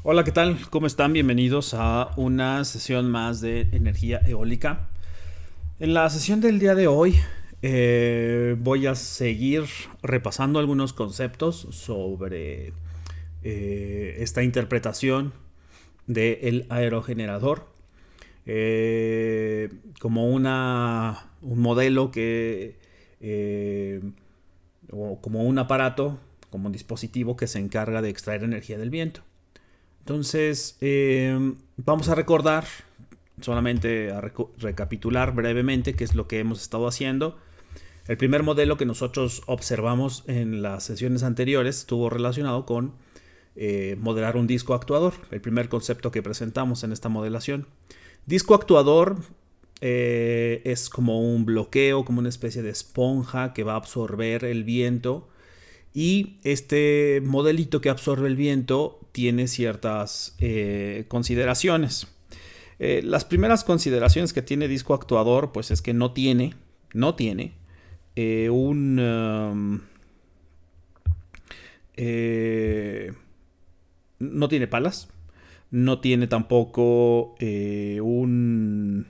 Hola, ¿qué tal? ¿Cómo están? Bienvenidos a una sesión más de energía eólica. En la sesión del día de hoy voy a seguir repasando algunos conceptos sobre esta interpretación del aerogenerador como un modelo eh, o como un aparato, como un dispositivo que se encarga de extraer energía del viento. Entonces, vamos a recordar, solamente a recapitular brevemente qué es lo que hemos estado haciendo. El primer modelo que nosotros observamos en las sesiones anteriores estuvo relacionado con modelar un disco actuador, el primer concepto que presentamos en esta modelación. Disco actuador es como un bloqueo, como una especie de esponja que va a absorber el viento. Y este modelito que absorbe el viento tiene ciertas consideraciones. Las primeras consideraciones que tiene disco actuador, pues es que no tiene eh, un... um, eh, no tiene palas, no tiene tampoco un...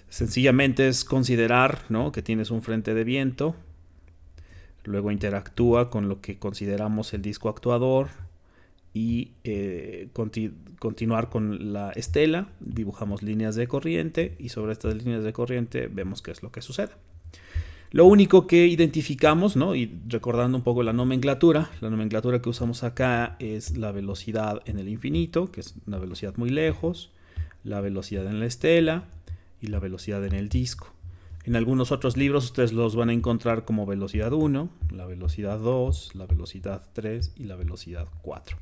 sencillamente es considerar, ¿no?, que tienes un frente de viento, luego interactúa con lo que consideramos el disco actuador y continuar con la estela. Dibujamos líneas de corriente y sobre estas líneas de corriente vemos qué es lo que sucede. Lo único que identificamos, ¿no?, y recordando un poco la nomenclatura que usamos acá es la velocidad en el infinito, que es una velocidad muy lejos, la velocidad en la estela y la velocidad en el disco. En algunos otros libros ustedes los van a encontrar como velocidad 1, la velocidad 2, la velocidad 3 y la velocidad 4.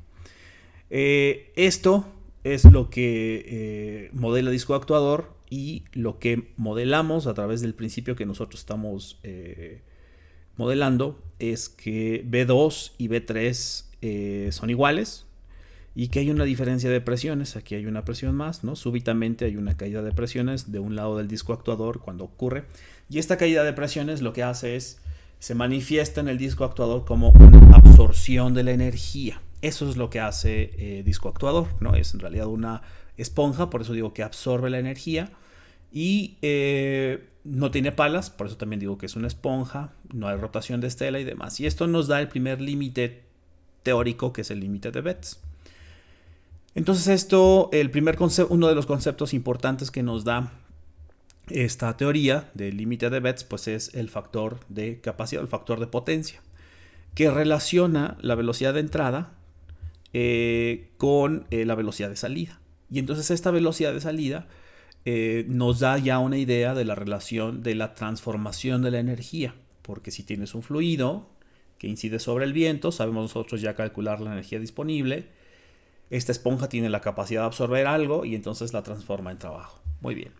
Esto es lo que modela disco actuador y lo que modelamos a través del principio que nosotros estamos modelando es que B2 y B3 son iguales y que hay una diferencia de presiones. Aquí hay una presión más, ¿no? Súbitamente hay una caída de presiones de un lado del disco actuador cuando ocurre, y esta caída de presiones lo que hace es se manifiesta en el disco actuador como una absorción de la energía. Eso es lo que hace disco actuador, ¿no? Es en realidad una esponja, por eso digo que absorbe la energía, y no tiene palas, por eso también digo que es una esponja, no hay rotación de estela y demás. Y esto nos da el primer límite teórico, que es el límite de Betz. Entonces esto, uno de los conceptos importantes que nos da esta teoría del límite de Betz, pues es el factor de capacidad, el factor de potencia, que relaciona la velocidad de entrada con la velocidad de salida. Y entonces esta velocidad de salida nos da ya una idea de la relación de la transformación de la energía, porque si tienes un fluido que incide sobre el viento, sabemos nosotros ya calcular la energía disponible. Esta esponja tiene la capacidad de absorber algo y entonces la transforma en trabajo. Muy bien.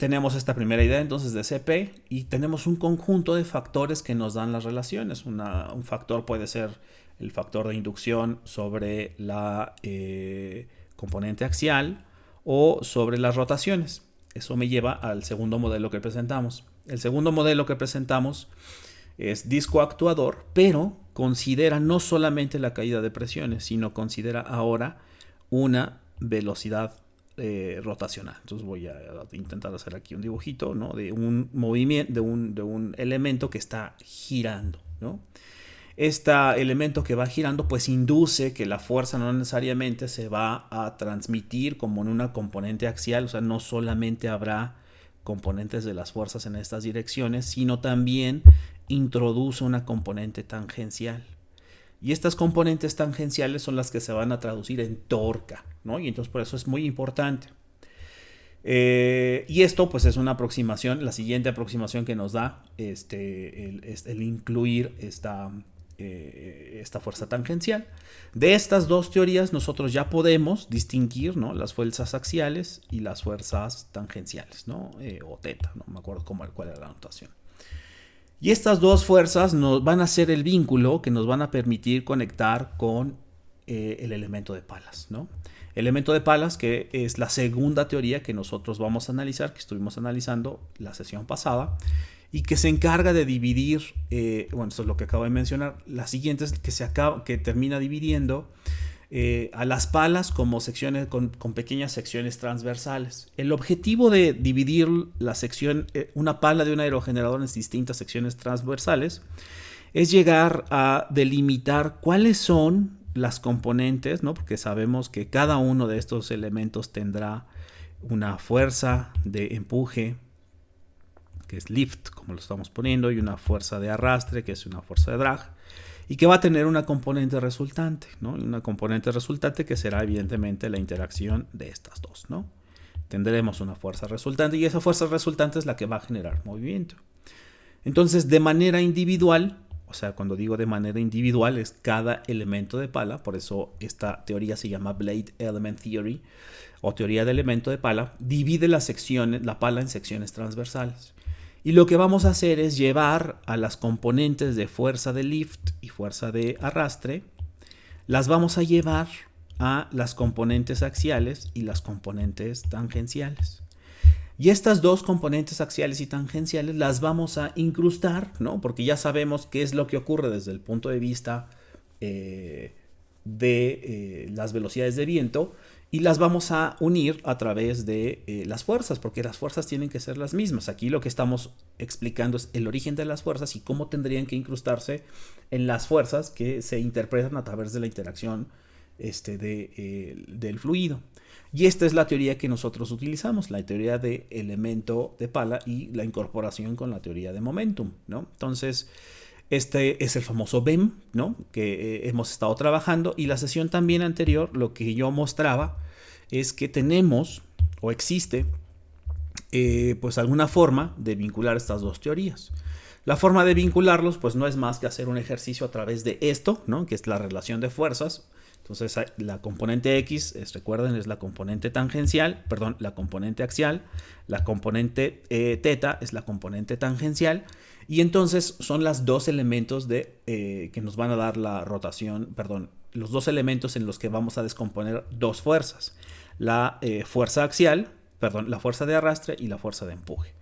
Tenemos esta primera idea entonces de CP y tenemos un conjunto de factores que nos dan las relaciones. Un factor puede ser el factor de inducción sobre la componente axial o sobre las rotaciones. Eso me lleva al segundo modelo que presentamos. El segundo modelo que presentamos es disco actuador, pero considera no solamente la caída de presiones, sino considera ahora una velocidad rotacional. Entonces voy a intentar hacer aquí un dibujito, ¿no?, de un movimiento, de un elemento que está girando, ¿no? Este elemento que va girando pues induce que la fuerza no necesariamente se va a transmitir como en una componente axial, o sea, no solamente habrá componentes de las fuerzas en estas direcciones, sino también introduce una componente tangencial. Y estas componentes tangenciales son las que se van a traducir en torca, ¿no? Y entonces por eso es muy importante. Y esto pues es una aproximación, la siguiente aproximación que nos da el incluir esta fuerza tangencial. De estas dos teorías nosotros ya podemos distinguir, ¿no?, las fuerzas axiales y las fuerzas tangenciales, ¿no? O teta, no me acuerdo cuál era la notación. Y estas dos fuerzas nos van a ser el vínculo que nos van a permitir conectar con el elemento de palas, ¿no? El elemento de palas, que es la segunda teoría que nosotros vamos a analizar, que estuvimos analizando la sesión pasada, y que se encarga de dividir, bueno, esto es lo que acabo de mencionar, la siguiente es que termina dividiendo a las palas como secciones con pequeñas secciones transversales. El objetivo de dividir la sección, una pala de un aerogenerador en distintas secciones transversales, es llegar a delimitar cuáles son las componentes, ¿no? Porque sabemos que cada uno de estos elementos tendrá una fuerza de empuje, que es lift, como lo estamos poniendo, y una fuerza de arrastre, que es una fuerza de drag, y que va a tener una componente resultante, ¿no? Una componente resultante que será evidentemente la interacción de estas dos, ¿no? Tendremos una fuerza resultante y esa fuerza resultante es la que va a generar movimiento. Entonces, de manera individual, o sea, cuando digo de manera individual es cada elemento de pala, por eso esta teoría se llama Blade Element Theory o teoría de elemento de pala, divide las secciones, la pala en secciones transversales. Y lo que vamos a hacer es llevar a las componentes de fuerza de lift y fuerza de arrastre, las vamos a llevar a las componentes axiales y las componentes tangenciales. Y estas dos componentes axiales y tangenciales las vamos a incrustar, ¿no? Porque ya sabemos qué es lo que ocurre desde el punto de vista de las velocidades de viento, y las vamos a unir a través de las fuerzas, porque las fuerzas tienen que ser las mismas. Aquí lo que estamos explicando es el origen de las fuerzas y cómo tendrían que incrustarse en las fuerzas que se interpretan a través de la interacción del fluido. Y esta es la teoría que nosotros utilizamos, la teoría de elemento de pala y la incorporación con la teoría de momentum, ¿no? Entonces, este es el famoso BEM, ¿no? Que hemos estado trabajando, y la sesión también anterior lo que yo mostraba es que tenemos o existe pues alguna forma de vincular estas dos teorías. La forma de vincularlos pues no es más que hacer un ejercicio a través de esto, ¿no? Que es la relación de fuerzas. Entonces la componente X, recuerden, es la componente tangencial, perdón, la componente axial, la componente teta es la componente tangencial, y entonces son los dos elementos que nos van a dar la rotación, perdón, los dos elementos en los que vamos a descomponer dos fuerzas, la fuerza axial, perdón, la fuerza de arrastre y la fuerza de empuje.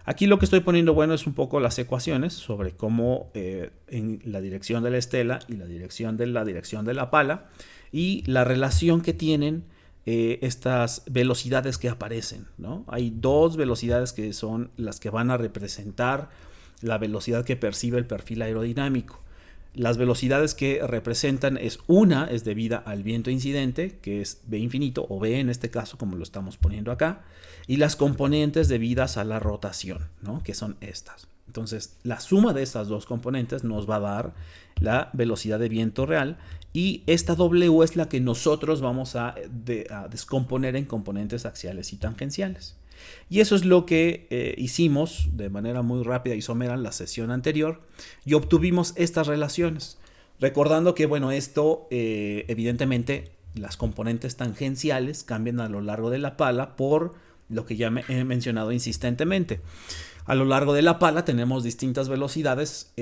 Aquí lo que estoy poniendo, bueno, es un poco las ecuaciones sobre cómo en la dirección de la estela y la dirección de la pala, y la relación que tienen estas velocidades que aparecen, ¿no? Hay dos velocidades que son las que van a representar la velocidad que percibe el perfil aerodinámico. Las velocidades que representan es debida al viento incidente, que es V infinito, o V en este caso, como lo estamos poniendo acá, y las componentes debidas a la rotación, ¿no? Que son estas. Entonces, la suma de estas dos componentes nos va a dar la velocidad de viento real, y esta W es la que nosotros vamos a descomponer en componentes axiales y tangenciales. Y eso es lo que hicimos de manera muy rápida y somera en la sesión anterior, y obtuvimos estas relaciones. Recordando que, bueno, esto evidentemente las componentes tangenciales cambian a lo largo de la pala por lo que ya he mencionado insistentemente. A lo largo de la pala tenemos distintas velocidades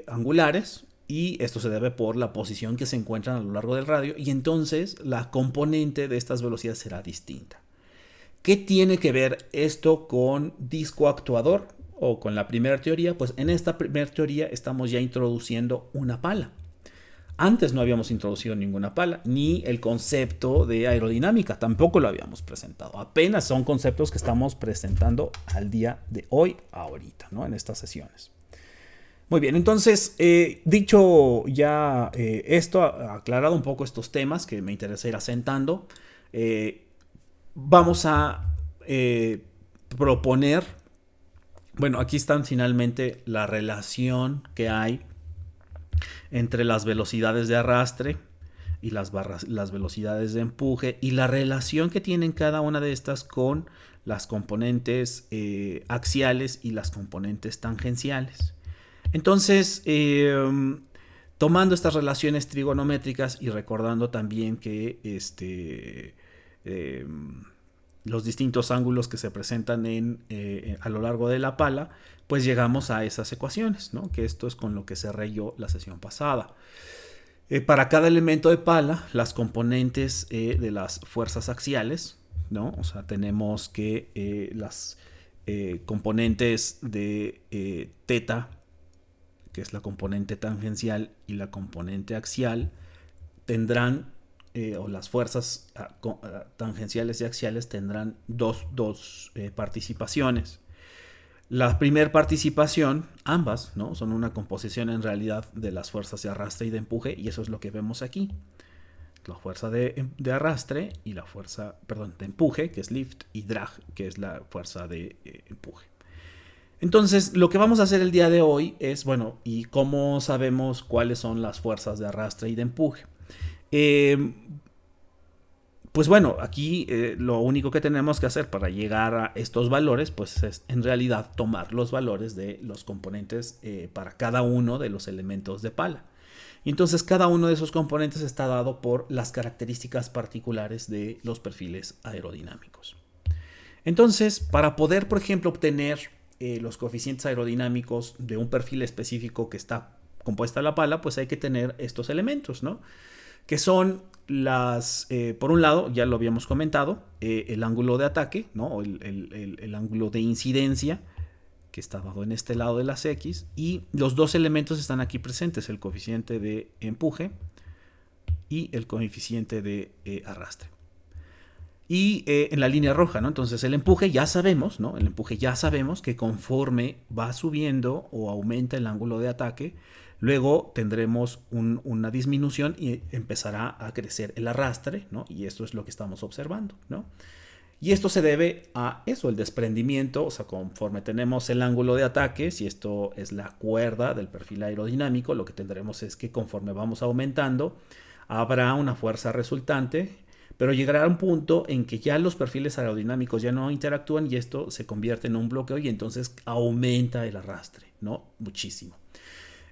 angulares, y esto se debe por la posición que se encuentran a lo largo del radio, y entonces la componente de estas velocidades será distinta. ¿Qué tiene que ver esto con disco actuador o con la primera teoría? Pues en esta primera teoría estamos ya introduciendo una pala. Antes no habíamos introducido ninguna pala, ni el concepto de aerodinámica, tampoco lo habíamos presentado. Apenas son conceptos que estamos presentando al día de hoy, ahorita, ¿no? En estas sesiones. Muy bien, entonces, dicho ya esto, aclarado un poco estos temas que me interesa ir asentando, vamos a proponer, bueno, aquí están finalmente la relación que hay entre las velocidades de arrastre y las velocidades de empuje, y la relación que tienen cada una de estas con las componentes axiales y las componentes tangenciales. Entonces, tomando estas relaciones trigonométricas y recordando también que los distintos ángulos que se presentan a lo largo de la pala, pues llegamos a esas ecuaciones, ¿no? Que esto es con lo que cerré yo la sesión pasada. Para cada elemento de pala, las componentes de las fuerzas axiales, ¿no? O sea, tenemos que componentes de teta, que es la componente tangencial, y la componente axial, tendrán, o las fuerzas tangenciales y axiales tendrán dos participaciones. La primera participación, ambas, ¿no?, son una composición en realidad de las fuerzas de arrastre y de empuje, y eso es lo que vemos aquí. La fuerza de arrastre y la fuerza, de empuje, que es lift, y drag, que es la fuerza de empuje. Entonces, lo que vamos a hacer el día de hoy es, bueno, ¿y cómo sabemos cuáles son las fuerzas de arrastre y de empuje? Pues bueno, aquí lo único que tenemos que hacer para llegar a estos valores, pues es en realidad tomar los valores de los componentes para cada uno de los elementos de pala. Y entonces cada uno de esos componentes está dado por las características particulares de los perfiles aerodinámicos. Entonces, para poder, por ejemplo, obtener los coeficientes aerodinámicos de un perfil específico que está compuesta la pala, pues hay que tener estos elementos, ¿no? Que son por un lado, ya lo habíamos comentado, el ángulo de ataque, ¿no? O el ángulo de incidencia, que está dado en este lado de las X, y los dos elementos están aquí presentes, el coeficiente de empuje y el coeficiente de arrastre. Y en la línea roja, ¿no? Entonces el empuje ya sabemos, ¿no? El empuje ya sabemos que conforme va subiendo o aumenta el ángulo de ataque, luego tendremos una disminución y empezará a crecer el arrastre, ¿no? Y esto es lo que estamos observando, ¿no? Y esto se debe a eso, el desprendimiento, o sea, conforme tenemos el ángulo de ataque, si esto es la cuerda del perfil aerodinámico, lo que tendremos es que conforme vamos aumentando, habrá una fuerza resultante, pero llegará a un punto en que ya los perfiles aerodinámicos ya no interactúan y esto se convierte en un bloqueo y entonces aumenta el arrastre, ¿no? Muchísimo.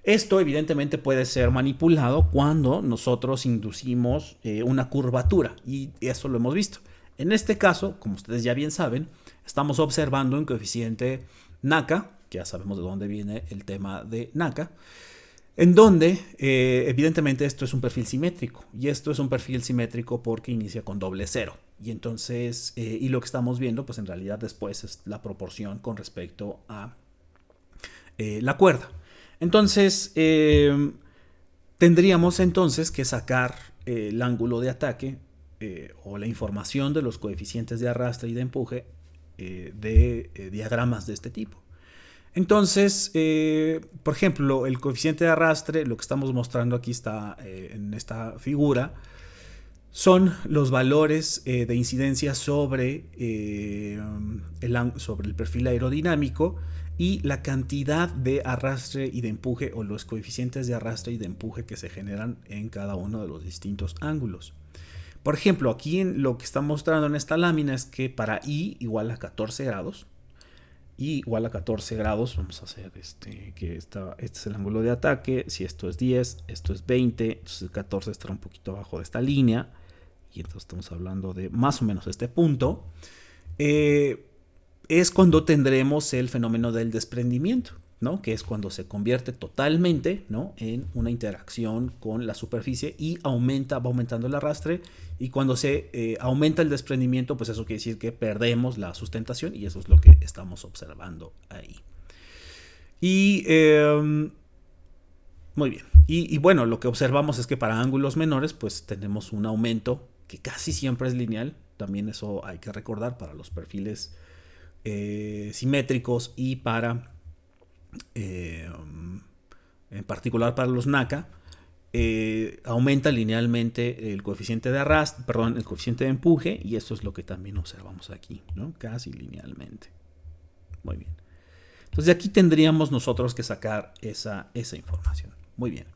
Esto evidentemente puede ser manipulado cuando nosotros inducimos una curvatura y eso lo hemos visto. En este caso, como ustedes ya bien saben, estamos observando un coeficiente NACA, que ya sabemos de dónde viene el tema de NACA, en donde evidentemente esto es un perfil simétrico y esto es un perfil simétrico porque inicia con doble cero y entonces y lo que estamos viendo pues en realidad después es la proporción con respecto a la cuerda. Entonces tendríamos entonces que sacar el ángulo de ataque o la información de los coeficientes de arrastre y de empuje de diagramas de este tipo. Entonces, por ejemplo, el coeficiente de arrastre, lo que estamos mostrando aquí está en esta figura, son los valores de incidencia sobre el perfil aerodinámico y la cantidad de arrastre y de empuje o los coeficientes de arrastre y de empuje que se generan en cada uno de los distintos ángulos. Por ejemplo, aquí lo que está mostrando en esta lámina es que para I igual a 14 grados, y igual a 14 grados, vamos a hacer que este es el ángulo de ataque, si esto es 10, esto es 20, entonces el 14 estará un poquito abajo de esta línea, y entonces estamos hablando de más o menos este punto, es cuando tendremos el fenómeno del desprendimiento, ¿no? Que es cuando se convierte totalmente, ¿no?, en una interacción con la superficie y va aumentando el arrastre, y cuando se aumenta el desprendimiento, pues eso quiere decir que perdemos la sustentación y eso es lo que estamos observando ahí. Y muy bien, y bueno, lo que observamos es que para ángulos menores pues tenemos un aumento que casi siempre es lineal, también eso hay que recordar para los perfiles simétricos y para en particular para los NACA, aumenta linealmente el coeficiente de arrastre, el coeficiente de empuje, y eso es lo que también observamos aquí, ¿no? Casi linealmente. Muy bien. Entonces de aquí tendríamos nosotros que sacar esa información. Muy bien.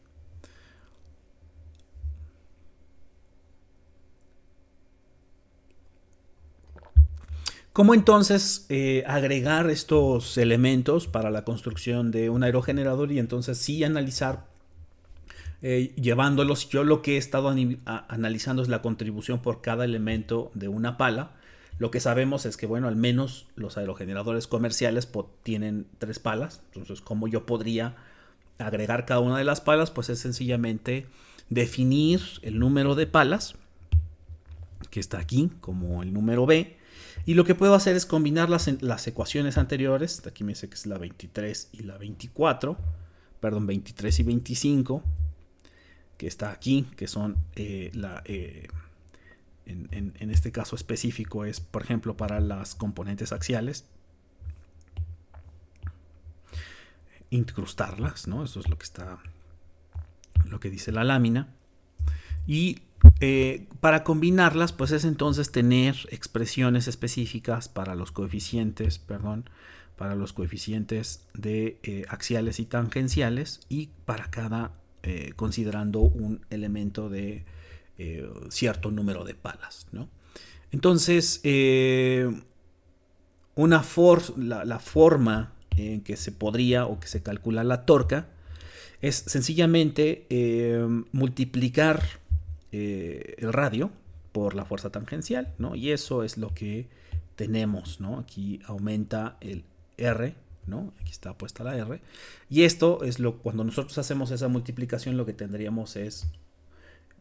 ¿Cómo entonces agregar estos elementos para la construcción de un aerogenerador y entonces sí analizar, llevándolos? Yo lo que he estado analizando es la contribución por cada elemento de una pala. Lo que sabemos es que, bueno, al menos los aerogeneradores comerciales tienen 3 palas. Entonces, ¿cómo yo podría agregar cada una de las palas? Pues es sencillamente definir el número de palas, que está aquí como el número B, Y lo que puedo hacer es combinar las ecuaciones anteriores. Aquí me dice que es la 23 y la 24. Perdón, 23 y 25. Que está aquí, que son en este caso específico es, por ejemplo, para las componentes axiales. Incrustarlas, ¿no? Eso es lo que dice la lámina. Y para combinarlas, pues es entonces tener expresiones específicas para los coeficientes, de axiales y tangenciales, y para cada, considerando un elemento de cierto número de palas, ¿no? Entonces, la forma en que se podría o que se calcula la torca es sencillamente multiplicar el radio por la fuerza tangencial, ¿no? Y eso es lo que tenemos, ¿no? Aquí aumenta el R, ¿no? Aquí está puesta la R. Y esto es cuando nosotros hacemos esa multiplicación, lo que tendríamos es,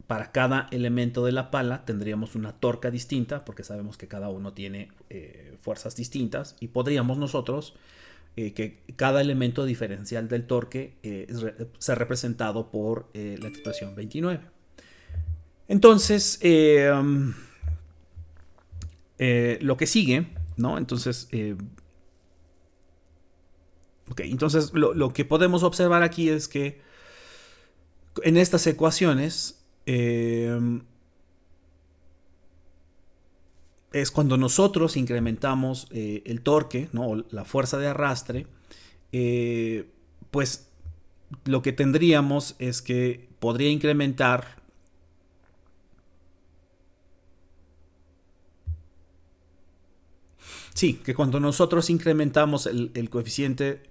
para cada elemento de la pala, tendríamos una torca distinta, porque sabemos que cada uno tiene fuerzas distintas, y podríamos nosotros que cada elemento diferencial del torque sea representado por la expresión 29. Entonces, lo que sigue, ¿no? Entonces, entonces lo que podemos observar aquí es que en estas ecuaciones es cuando nosotros incrementamos el torque, ¿no? O la fuerza de arrastre, pues lo que tendríamos es que podría incrementar que cuando nosotros incrementamos el coeficiente.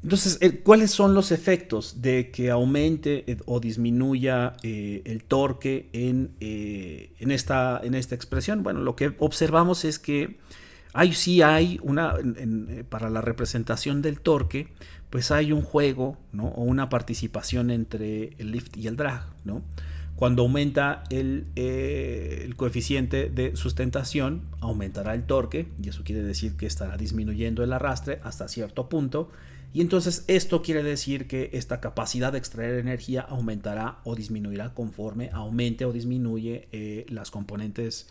Entonces, ¿cuáles son los efectos de que aumente o disminuya el torque en esta expresión? Bueno, lo que observamos es que hay para la representación del torque, pues hay un juego, ¿no? O una participación entre el lift y el drag, ¿no? Cuando aumenta el coeficiente de sustentación, aumentará el torque, y eso quiere decir que estará disminuyendo el arrastre hasta cierto punto. Y entonces esto quiere decir que esta capacidad de extraer energía aumentará o disminuirá conforme aumente o disminuye las componentes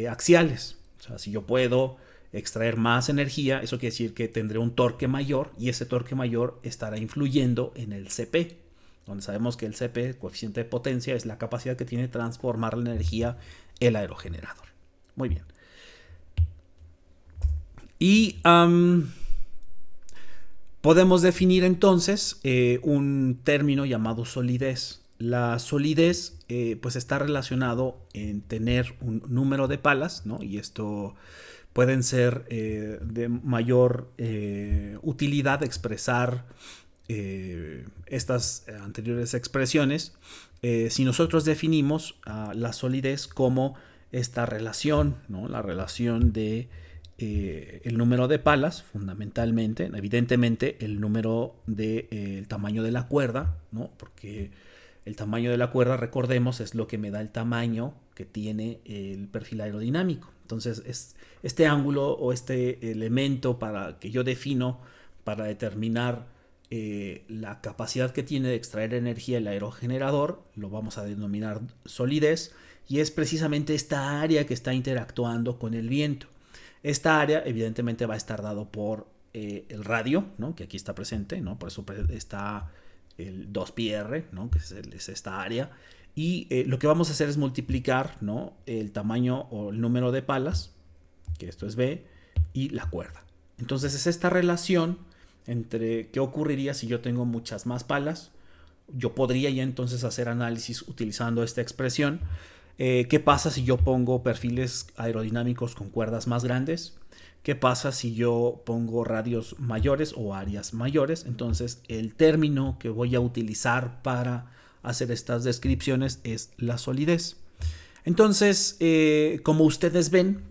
axiales. O sea, si yo puedo extraer más energía, eso quiere decir que tendré un torque mayor, y ese torque mayor estará influyendo en el CP, donde sabemos que el CP, el coeficiente de potencia, es la capacidad que tiene de transformar la energía el aerogenerador. Muy bien. Y podemos definir entonces un término llamado solidez. La solidez pues está relacionado en tener un número de palas, ¿no? Y esto pueden ser de mayor utilidad expresar estas anteriores expresiones si nosotros definimos la solidez como esta relación, ¿no? La relación de el número de palas, fundamentalmente, evidentemente el número de el tamaño de la cuerda, ¿no? Porque el tamaño de la cuerda, recordemos, es lo que me da el tamaño que tiene el perfil aerodinámico. Entonces, es este ángulo o este elemento que yo defino para determinar la capacidad que tiene de extraer energía el aerogenerador, lo vamos a denominar solidez, y es precisamente esta área que está interactuando con el viento. Esta área evidentemente va a estar dado por el radio, ¿no? Que aquí está presente, ¿no? Por eso está el 2πr, ¿no? Que es esta área. Y lo que vamos a hacer es multiplicar, ¿no? El tamaño o el número de palas, que esto es B, y la cuerda. Entonces es esta relación entre qué ocurriría si yo tengo muchas más palas. Yo podría ya entonces hacer análisis utilizando esta expresión. ¿Qué pasa si yo pongo perfiles aerodinámicos con cuerdas más grandes? ¿Qué pasa si yo pongo radios mayores o áreas mayores? Entonces el término que voy a utilizar para hacer estas descripciones es la solidez. Entonces, como ustedes ven,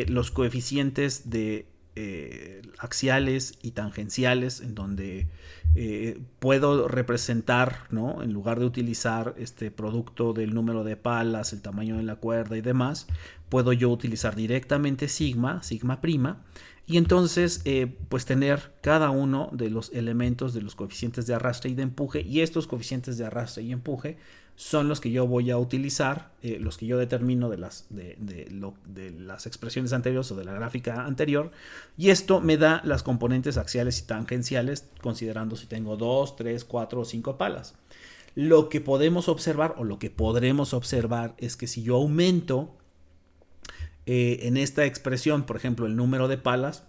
los coeficientes de axiales y tangenciales, en donde puedo representar, ¿no? En lugar de utilizar este producto del número de palas, el tamaño de la cuerda y demás, puedo yo utilizar directamente sigma prima, y entonces pues tener cada uno de los elementos de los coeficientes de arrastre y de empuje, y estos coeficientes de arrastre y empuje son los que yo voy a utilizar, los que yo determino de las expresiones anteriores o de la gráfica anterior, y esto me da las componentes axiales y tangenciales, considerando si tengo 2, 3, 4 o 5 palas. Lo que podemos observar, o lo que podremos observar, es que si yo aumento en esta expresión, por ejemplo, el número de palas,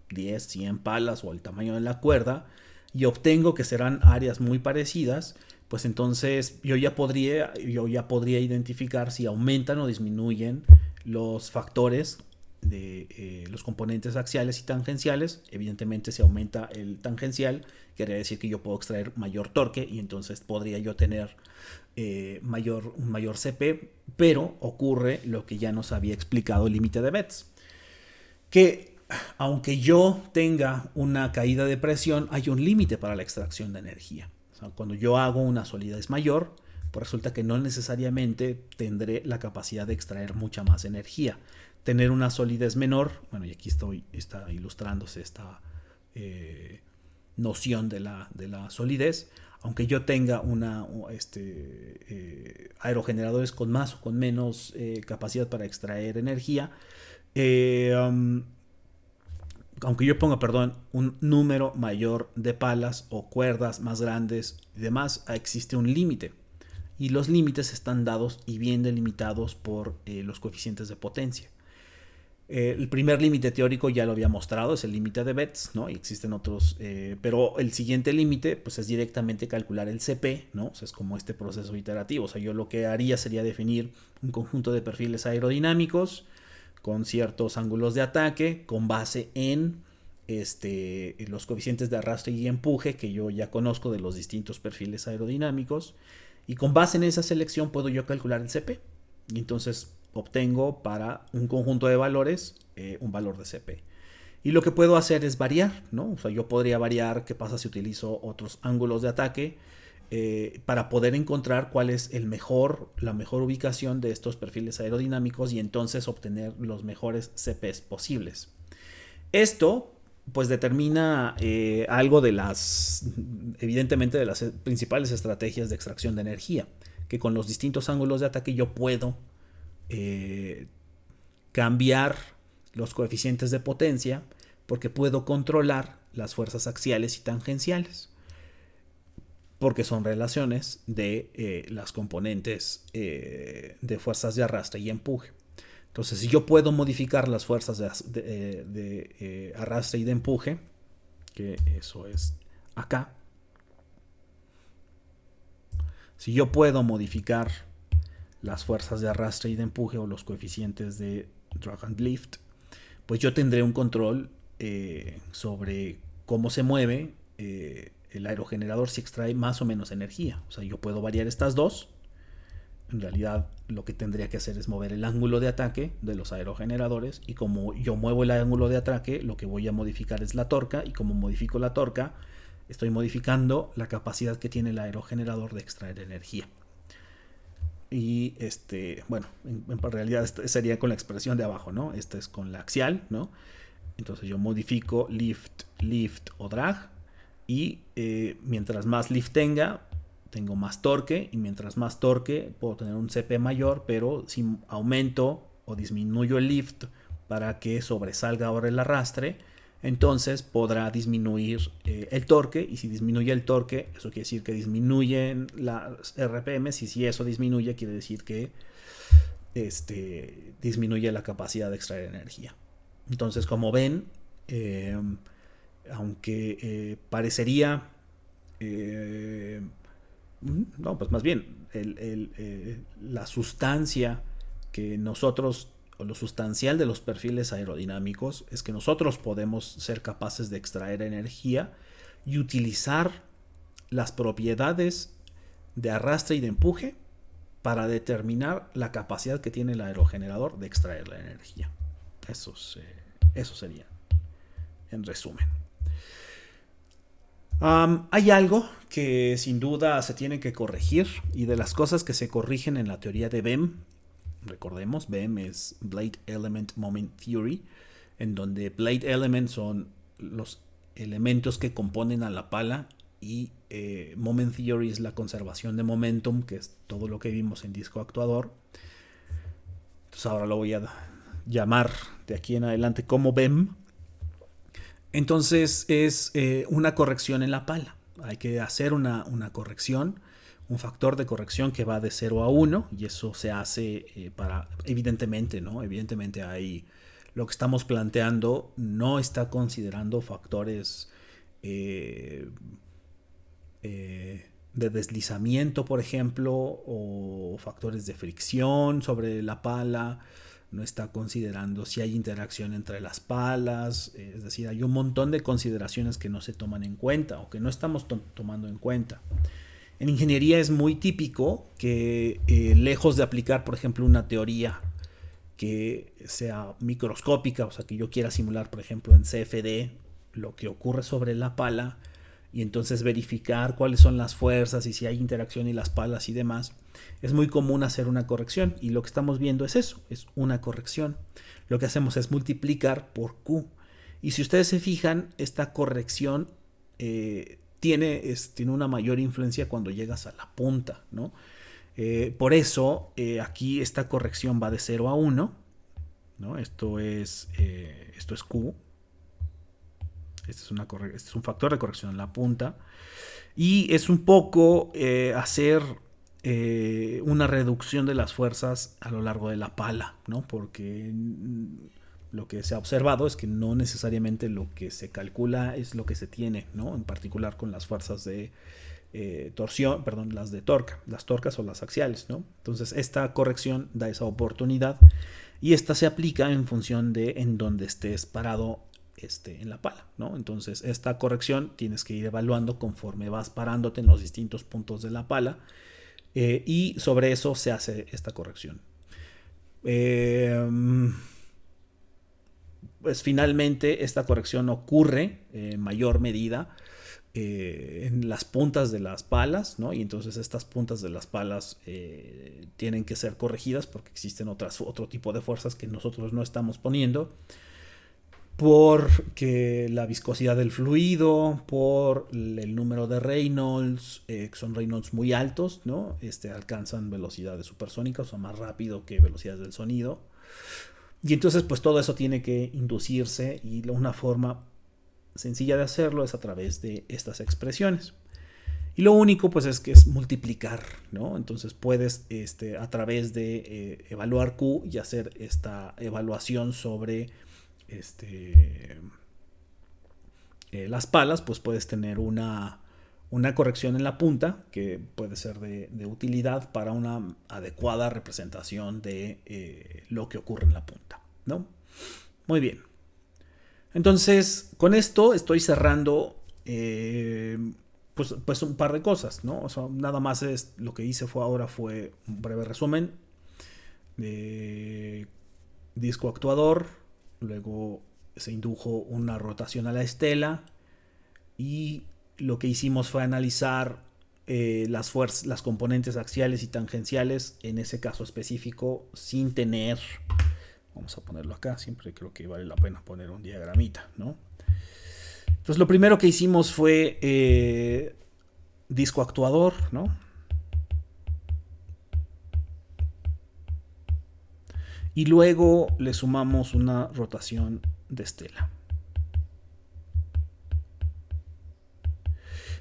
10, 100 palas o el tamaño de la cuerda, y obtengo que serán áreas muy parecidas, pues entonces yo ya podría identificar si aumentan o disminuyen los factores de los componentes axiales y tangenciales. Evidentemente, si aumenta el tangencial, querría decir que yo puedo extraer mayor torque, y entonces podría yo tener un mayor CP, pero ocurre lo que ya nos había explicado el límite de Betz, que aunque yo tenga una caída de presión, hay un límite para la extracción de energía. O sea, cuando yo hago una solidez mayor, pues resulta que no necesariamente tendré la capacidad de extraer mucha más energía. Tener una solidez menor, bueno, y aquí está ilustrándose esta noción de la solidez. Aunque yo tenga aerogeneradores con más o con menos capacidad para extraer energía, aunque yo ponga, un número mayor de palas o cuerdas más grandes y demás, existe un límite. Y los límites están dados y bien delimitados por los coeficientes de potencia. El primer límite teórico ya lo había mostrado, es el límite de Betz, ¿no? Y existen otros, pero el siguiente límite pues es directamente calcular el CP, ¿no? O sea, es como este proceso iterativo. O sea, yo lo que haría sería definir un conjunto de perfiles aerodinámicos con ciertos ángulos de ataque, con base en los coeficientes de arrastre y empuje que yo ya conozco de los distintos perfiles aerodinámicos, y con base en esa selección puedo yo calcular el CP, y entonces obtengo para un conjunto de valores un valor de CP. Y lo que puedo hacer es variar, ¿no? O sea, yo podría variar qué pasa si utilizo otros ángulos de ataque para poder encontrar cuál es la mejor ubicación de estos perfiles aerodinámicos, y entonces obtener los mejores CPs posibles. Esto pues determina algo evidentemente de las principales estrategias de extracción de energía, que con los distintos ángulos de ataque yo puedo cambiar los coeficientes de potencia, porque puedo controlar las fuerzas axiales y tangenciales, porque son relaciones de las componentes de fuerzas de arrastre y empuje. Entonces, si yo puedo modificar las fuerzas de arrastre y de empuje, que eso es acá, si yo puedo modificar las fuerzas de arrastre y de empuje o los coeficientes de drag and lift, pues yo tendré un control sobre cómo se mueve el aerogenerador, si extrae más o menos energía. O sea, yo puedo variar estas dos. En realidad lo que tendría que hacer es mover el ángulo de ataque de los aerogeneradores, y como yo muevo el ángulo de ataque, lo que voy a modificar es la torca, y como modifico la torca, estoy modificando la capacidad que tiene el aerogenerador de extraer energía. Y bueno, en realidad sería con la expresión de abajo, ¿no? Esta es con la axial, ¿no? Entonces yo modifico lift o drag, y mientras más lift tengo más torque, y mientras más torque puedo tener un CP mayor, pero si aumento o disminuyo el lift para que sobresalga ahora el arrastre, entonces podrá disminuir el torque, y si disminuye el torque, eso quiere decir que disminuyen las RPMs, y si eso disminuye, quiere decir que disminuye la capacidad de extraer energía. Entonces, como ven, aunque parecería no, pues más bien la sustancia que nosotros, o lo sustancial de los perfiles aerodinámicos, es que nosotros podemos ser capaces de extraer energía y utilizar las propiedades de arrastre y de empuje para determinar la capacidad que tiene el aerogenerador de extraer la energía. Eso sería, en resumen. Hay algo que sin duda se tiene que corregir, y de las cosas que se corrigen en la teoría de BEM, recordemos, BEM es Blade Element Moment Theory, en donde Blade Elements son los elementos que componen a la pala, y Moment Theory es la conservación de momentum, que es todo lo que vimos en disco actuador. Entonces ahora lo voy a llamar de aquí en adelante como BEM. Entonces es una corrección en la pala. Hay que hacer una corrección, un factor de corrección que va de 0 a 1, y eso se hace para, evidentemente, ¿no? Evidentemente hay, lo que estamos planteando no está considerando factores de deslizamiento, por ejemplo, o factores de fricción sobre la pala. No está considerando si hay interacción entre las palas. Es decir, hay un montón de consideraciones que no se toman en cuenta o que no estamos tomando en cuenta. En ingeniería es muy típico que lejos de aplicar, por ejemplo, una teoría que sea microscópica, o sea, que yo quiera simular, por ejemplo, en CFD lo que ocurre sobre la pala, y entonces verificar cuáles son las fuerzas y si hay interacción y las palas y demás, es muy común hacer una corrección, y lo que estamos viendo es eso, es una corrección. Lo que hacemos es multiplicar por Q, y si ustedes se fijan, esta corrección tiene una mayor influencia cuando llegas a la punta, ¿no? Por eso aquí esta corrección va de 0 a 1, ¿no? Esto es Q. Este es un factor de corrección en la punta. Y es un poco hacer una reducción de las fuerzas a lo largo de la pala, ¿no? Porque lo que se ha observado es que no necesariamente lo que se calcula es lo que se tiene, ¿no? En particular con las fuerzas de torsión, perdón, las de torca, las torcas o las axiales, ¿no? Entonces esta corrección da esa oportunidad, y esta se aplica en función de en dónde estés parado en la pala, ¿no? Entonces esta corrección tienes que ir evaluando conforme vas parándote en los distintos puntos de la pala, y sobre eso se hace esta corrección. Pues finalmente esta corrección ocurre en mayor medida en las puntas de las palas, ¿no? Y entonces estas puntas de las palas tienen que ser corregidas porque existen otro tipo de fuerzas que nosotros no estamos poniendo, porque la viscosidad del fluido, por el número de Reynolds, que son Reynolds muy altos, ¿no? Alcanzan velocidades supersónicas, o más rápido que velocidades del sonido. Y entonces pues todo eso tiene que inducirse, y una forma sencilla de hacerlo es a través de estas expresiones. Y lo único pues es que es multiplicar, ¿no? Entonces puedes a través de evaluar Q y hacer esta evaluación sobre las palas, pues puedes tener una corrección en la punta que puede ser de utilidad para una adecuada representación de lo que ocurre en la punta, ¿no? Muy bien. Entonces, con esto estoy cerrando pues un par de cosas, ¿no? O sea, nada más lo que hice fue un breve resumen de disco actuador. Luego se indujo una rotación a la estela, y lo que hicimos fue analizar las componentes axiales y tangenciales en ese caso específico, sin tener, vamos a ponerlo acá, siempre creo que vale la pena poner un diagramita, ¿no? Entonces lo primero que hicimos fue disco actuador, ¿no? Y luego le sumamos una rotación de estela.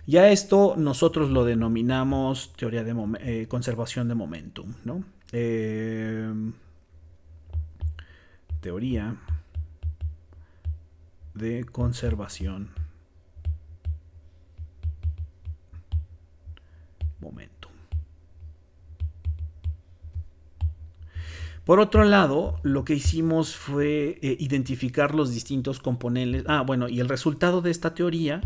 Ya esto nosotros lo denominamos teoría de conservación de momentum, ¿no? Teoría de conservación momentum. Por otro lado, lo que hicimos fue identificar los distintos componentes. Y el resultado de esta teoría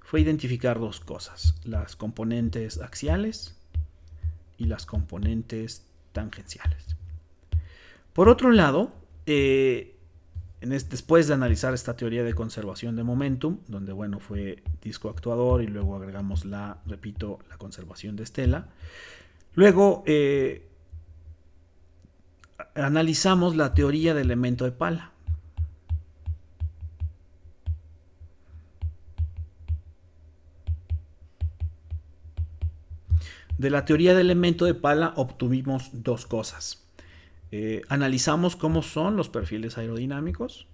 fue identificar dos cosas: las componentes axiales y las componentes tangenciales. Por otro lado, después de analizar esta teoría de conservación de momentum, donde bueno, fue disco actuador y luego agregamos la conservación de estela, luego analizamos la teoría del elemento de pala. De la teoría del elemento de pala obtuvimos dos cosas. Analizamos cómo son los perfiles aerodinámicos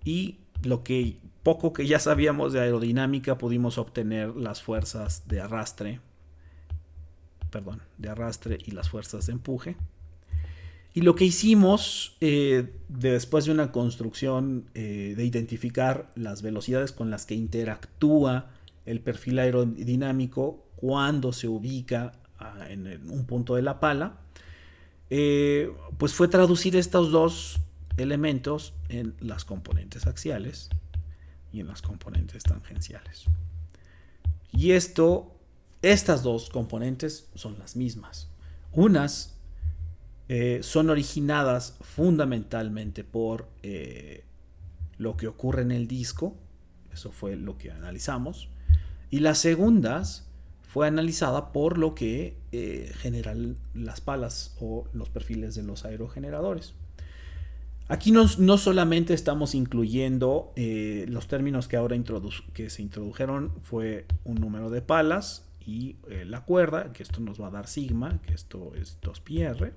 y lo que poco que ya sabíamos de aerodinámica pudimos obtener las fuerzas de arrastre y las fuerzas de empuje. Y lo que hicimos después de una construcción de identificar las velocidades con las que interactúa el perfil aerodinámico cuando se ubica en un punto de la pala, pues fue traducir estos dos elementos en las componentes axiales y en las componentes tangenciales. Y estas dos componentes son las mismas. Unas son originadas fundamentalmente por lo que ocurre en el disco, eso fue lo que analizamos, y las segundas fue analizada por lo que generan las palas o los perfiles de los aerogeneradores. Aquí no solamente estamos incluyendo los términos que ahora que se introdujeron, fue un número de palas y la cuerda, que esto nos va a dar sigma, que esto es 2πr.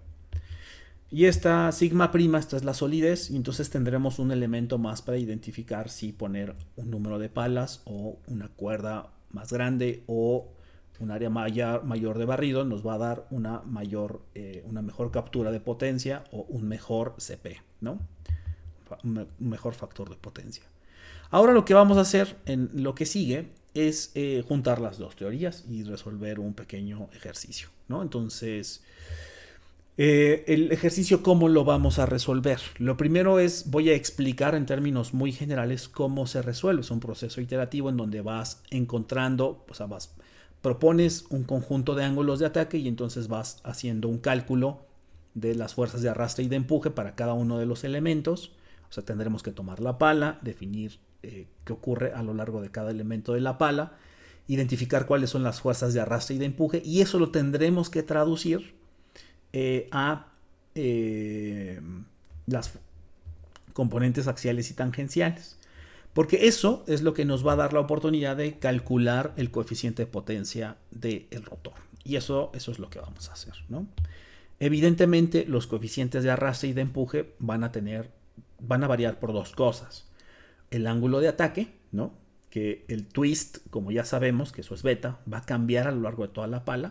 Y esta sigma prima, esta es la solidez, y entonces tendremos un elemento más para identificar si poner un número de palas o una cuerda más grande o un área mayor de barrido nos va a dar una mejor captura de potencia o un mejor CP, ¿no? Un mejor factor de potencia. Ahora lo que vamos a hacer en lo que sigue es juntar las dos teorías y resolver un pequeño ejercicio, ¿no? Entonces, el ejercicio, ¿cómo lo vamos a resolver? Lo primero voy a explicar en términos muy generales cómo se resuelve. Es un proceso iterativo en donde vas encontrando, o sea, propones un conjunto de ángulos de ataque y entonces vas haciendo un cálculo de las fuerzas de arrastre y de empuje para cada uno de los elementos. O sea, tendremos que tomar la pala, definir qué ocurre a lo largo de cada elemento de la pala, identificar cuáles son las fuerzas de arrastre y de empuje, y eso lo tendremos que traducir a las componentes axiales y tangenciales. Porque eso es lo que nos va a dar la oportunidad de calcular el coeficiente de potencia del rotor. Y eso es lo que vamos a hacer, ¿no? Evidentemente, los coeficientes de arrastre y de empuje van a variar por dos cosas. El ángulo de ataque, ¿no? Que el twist, como ya sabemos, que eso es beta, va a cambiar a lo largo de toda la pala.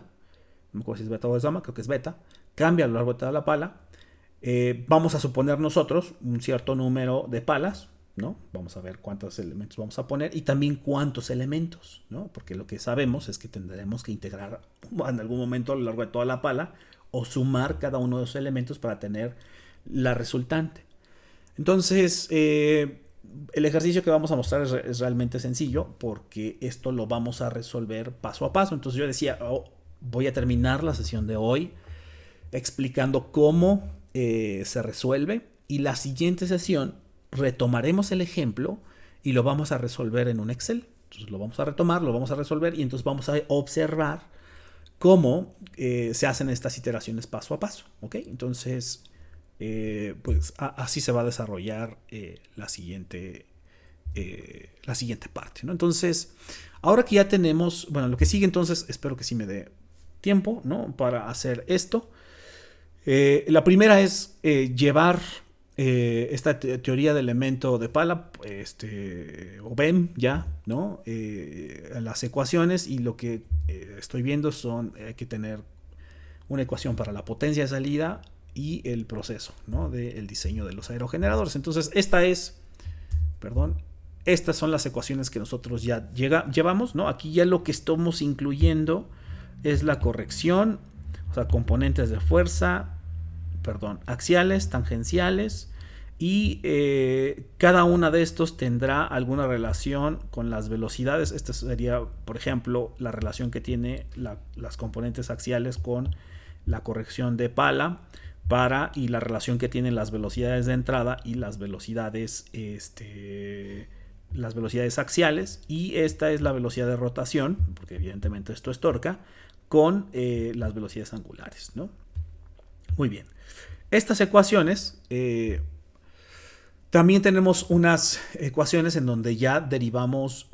No me acuerdo si es beta o es gamma, creo que es beta. Cambia a lo largo de toda la pala. Vamos a suponer nosotros un cierto número de palas, ¿no? Vamos a ver cuántos elementos vamos a poner y también cuántos elementos, ¿no? Porque lo que sabemos es que tendremos que integrar en algún momento a lo largo de toda la pala o sumar cada uno de esos elementos para tener la resultante. Entonces, el ejercicio que vamos a mostrar es realmente sencillo porque esto lo vamos a resolver paso a paso. Entonces yo decía, voy a terminar la sesión de hoy explicando cómo se resuelve y la siguiente sesión retomaremos el ejemplo y lo vamos a resolver en un Excel. Entonces lo vamos a retomar, lo vamos a resolver y entonces vamos a observar cómo se hacen estas iteraciones paso a paso, ¿ok? Entonces, pues así se va a desarrollar la siguiente parte, ¿no? Entonces, ahora que ya tenemos, bueno, lo que sigue entonces, espero que sí me dé tiempo, ¿no? Para hacer esto. La primera es llevar esta teoría del elemento de pala, o BEM ya, ¿no? Las ecuaciones, y lo que estoy viendo hay que tener una ecuación para la potencia de salida y el proceso, ¿no? Del diseño de los aerogeneradores. Entonces, estas son las ecuaciones que nosotros ya llevamos, ¿no? Aquí ya lo que estamos incluyendo es la corrección, o sea, componentes de fuerza, axiales, tangenciales, y cada una de estos tendrá alguna relación con las velocidades. Esta sería, por ejemplo, la relación que tiene las componentes axiales con la corrección de pala y la relación que tienen las velocidades de entrada y las velocidades axiales, y esta es la velocidad de rotación, porque evidentemente esto es torca, con las velocidades angulares, ¿no? Muy bien. Estas ecuaciones, también tenemos unas ecuaciones en donde ya derivamos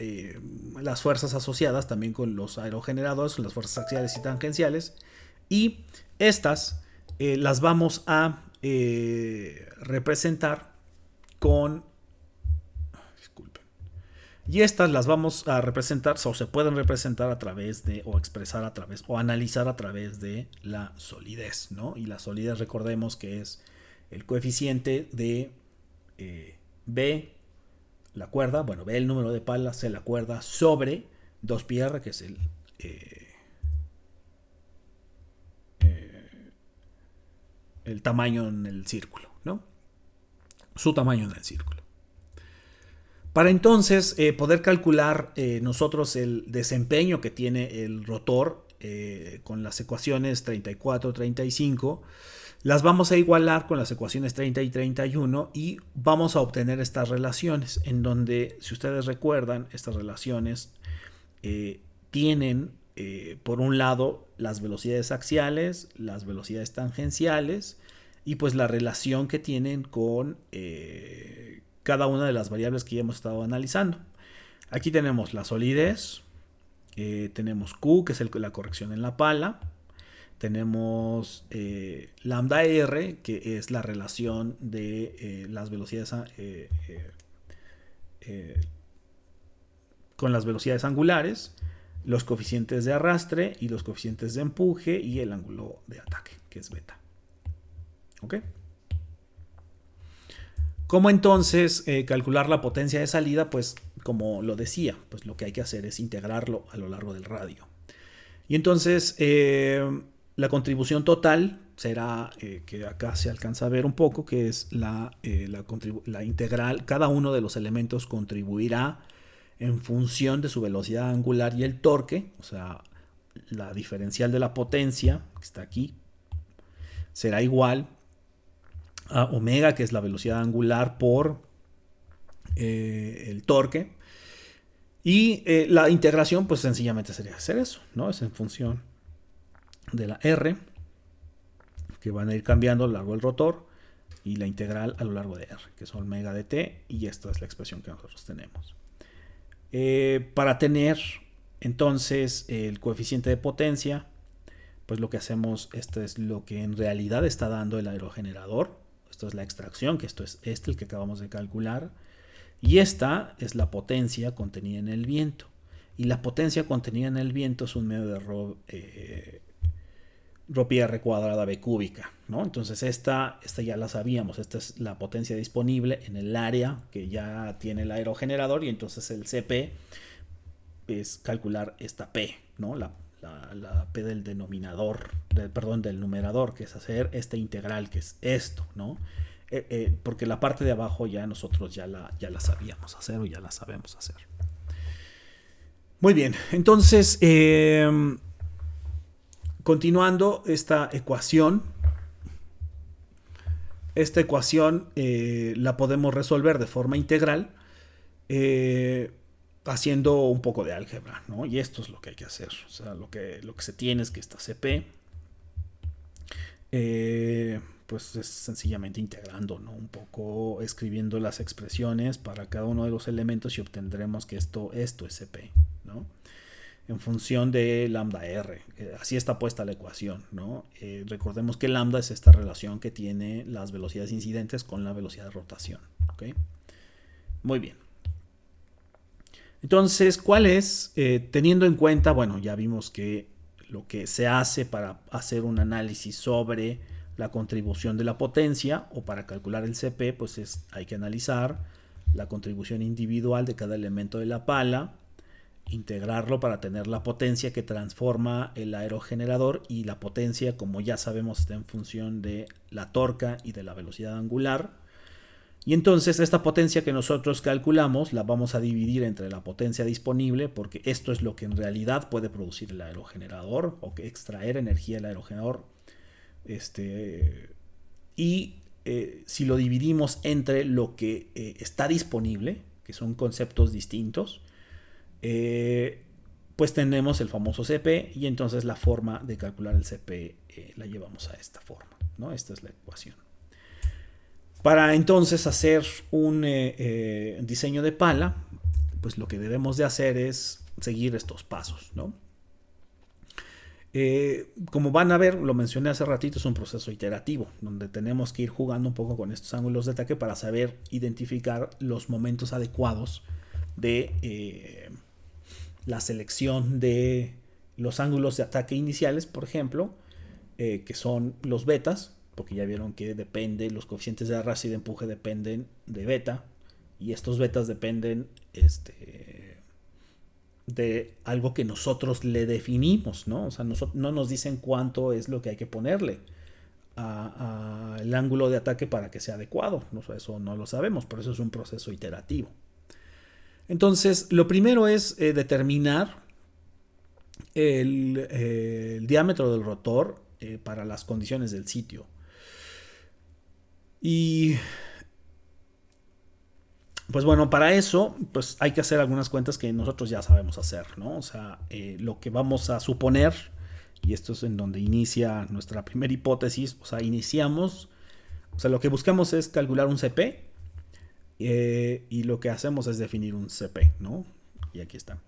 las fuerzas asociadas también con los aerogeneradores, las fuerzas axiales y tangenciales, y estas las vamos a representar con... Disculpen. Y estas las vamos a representar, o se pueden representar a través de, o expresar a través, o analizar a través de la solidez, ¿no? Y la solidez, recordemos que es el coeficiente de B, la cuerda, bueno, B el número de palas, C la cuerda, sobre 2πr, que es el tamaño en el círculo, ¿no? Su tamaño en el círculo. Para entonces poder calcular nosotros el desempeño que tiene el rotor con las ecuaciones 34, 35, las vamos a igualar con las ecuaciones 30 y 31 y vamos a obtener estas relaciones, en donde, si ustedes recuerdan, estas relaciones tienen por un lado las velocidades axiales, las velocidades tangenciales y pues la relación que tienen con cada una de las variables que ya hemos estado analizando. Aquí tenemos la solidez, tenemos Q, que es la corrección en la pala, tenemos lambda R, que es la relación de las velocidades con las velocidades angulares, los coeficientes de arrastre y los coeficientes de empuje y el ángulo de ataque, que es beta. ¿Ok? ¿Cómo entonces calcular la potencia de salida? Pues como lo decía, pues lo que hay que hacer es integrarlo a lo largo del radio. Y entonces la contribución total será, que acá se alcanza a ver un poco, que es la integral. Cada uno de los elementos contribuirá en función de su velocidad angular y el torque, o sea, la diferencial de la potencia, que está aquí, será igual a omega, que es la velocidad angular por el torque. Y la integración, pues sencillamente sería hacer eso, ¿no? Es en función de la R, que van a ir cambiando a lo largo del rotor, y la integral a lo largo de R, que es omega de t, y esta es la expresión que nosotros tenemos. Para tener entonces el coeficiente de potencia, pues lo que hacemos, esto es lo que en realidad está dando el aerogenerador. Esto es la extracción, que esto es el que acabamos de calcular. Y esta es la potencia contenida en el viento. Y la potencia contenida en el viento es un medio de rho pi r cuadrada b cúbica, ¿no? Entonces esta ya la sabíamos. Esta es la potencia disponible en el área que ya tiene el aerogenerador. Y entonces el CP es calcular esta P, ¿no? La P del denominador, del numerador, que es hacer esta integral, que es esto, ¿no? Porque la parte de abajo ya nosotros ya la sabíamos hacer o ya la sabemos hacer. Muy bien, entonces continuando esta ecuación la podemos resolver de forma integral haciendo un poco de álgebra, ¿no? Y esto es lo que hay que hacer. O sea, lo que se tiene es que esta CP pues es sencillamente integrando, ¿no? Un poco escribiendo las expresiones para cada uno de los elementos y obtendremos que esto es CP, ¿no? En función de lambda R. Así está puesta la ecuación, ¿no? Recordemos que lambda es esta relación que tiene las velocidades incidentes con la velocidad de rotación, ¿ok? Muy bien. Entonces, ¿cuál es? Teniendo en cuenta, bueno, ya vimos que lo que se hace para hacer un análisis sobre la contribución de la potencia o para calcular el CP, pues hay que analizar la contribución individual de cada elemento de la pala, integrarlo para tener la potencia que transforma el aerogenerador, y la potencia, como ya sabemos, está en función de la torca y de la velocidad angular. Y entonces esta potencia que nosotros calculamos la vamos a dividir entre la potencia disponible, porque esto es lo que en realidad puede producir el aerogenerador o que extraer energía del aerogenerador, Y si lo dividimos entre lo que está disponible, que son conceptos distintos, pues tenemos el famoso CP, y entonces la forma de calcular el CP la llevamos a esta forma, ¿no? Esta es la ecuación. Para entonces hacer un diseño de pala, pues lo que debemos de hacer es seguir estos pasos, ¿no? Como van a ver, lo mencioné hace ratito, es un proceso iterativo, donde tenemos que ir jugando un poco con estos ángulos de ataque para saber identificar los momentos adecuados de la selección de los ángulos de ataque iniciales, por ejemplo, que son los betas, porque ya vieron que los coeficientes de arrastre y de empuje dependen de beta, y estos betas dependen de algo que nosotros le definimos, ¿no? O sea, no nos dicen cuánto es lo que hay que ponerle al ángulo de ataque para que sea adecuado, ¿no? Eso no lo sabemos, por eso es un proceso iterativo. Entonces, lo primero es determinar el diámetro del rotor para las condiciones del sitio. Y pues bueno, para eso pues hay que hacer algunas cuentas que nosotros ya sabemos hacer, ¿no? O sea, lo que vamos a suponer, y esto es en donde inicia nuestra primera hipótesis, o sea, lo que buscamos es calcular un CP, y lo que hacemos es definir un CP, ¿no? Y aquí está.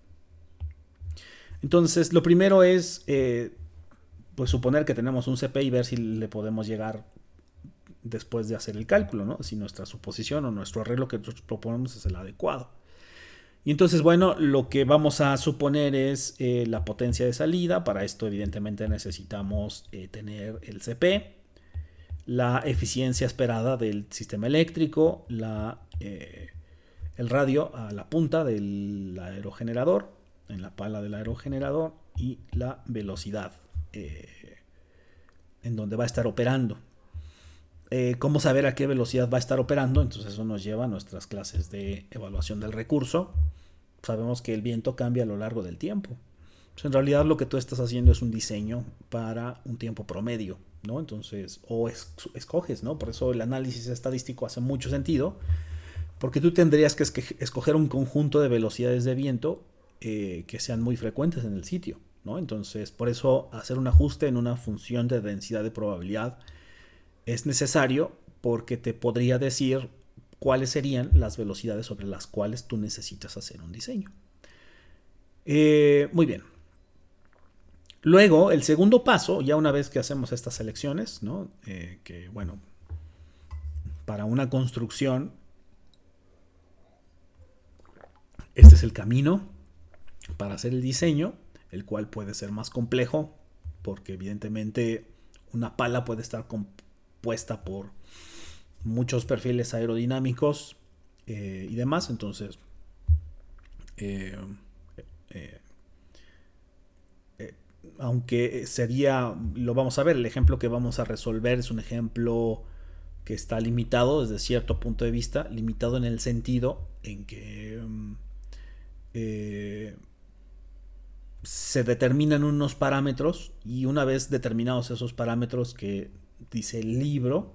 Entonces, lo primero es pues suponer que tenemos un CP y ver si le podemos llegar después de hacer el cálculo, ¿no? Si nuestra suposición o nuestro arreglo que nosotros proponemos es el adecuado. Y entonces, bueno, lo que vamos a suponer es la potencia de salida. Para esto, evidentemente, necesitamos tener el CP, la eficiencia esperada del sistema eléctrico, el radio a la punta del aerogenerador, en la pala del aerogenerador, y la velocidad en donde va a estar operando. ¿Cómo saber a qué velocidad va a estar operando? Entonces eso nos lleva a nuestras clases de evaluación del recurso. Sabemos que el viento cambia a lo largo del tiempo. Entonces, en realidad lo que tú estás haciendo es un diseño para un tiempo promedio, ¿no? Entonces, escoges, ¿no? Por eso el análisis estadístico hace mucho sentido, porque tú tendrías que escoger un conjunto de velocidades de viento que sean muy frecuentes en el sitio, ¿no? Entonces, por eso hacer un ajuste en una función de densidad de probabilidad es necesario, porque te podría decir cuáles serían las velocidades sobre las cuales tú necesitas hacer un diseño. Muy bien. Luego, el segundo paso, ya una vez que hacemos estas selecciones, ¿no? Que bueno, para una construcción, este es el camino para hacer el diseño, el cual puede ser más complejo, porque evidentemente una pala puede estar compuesta por muchos perfiles aerodinámicos y demás. Entonces, aunque lo vamos a ver, el ejemplo que vamos a resolver es un ejemplo que está limitado desde cierto punto de vista, limitado en el sentido en que se determinan unos parámetros, y una vez determinados esos parámetros que dice el libro,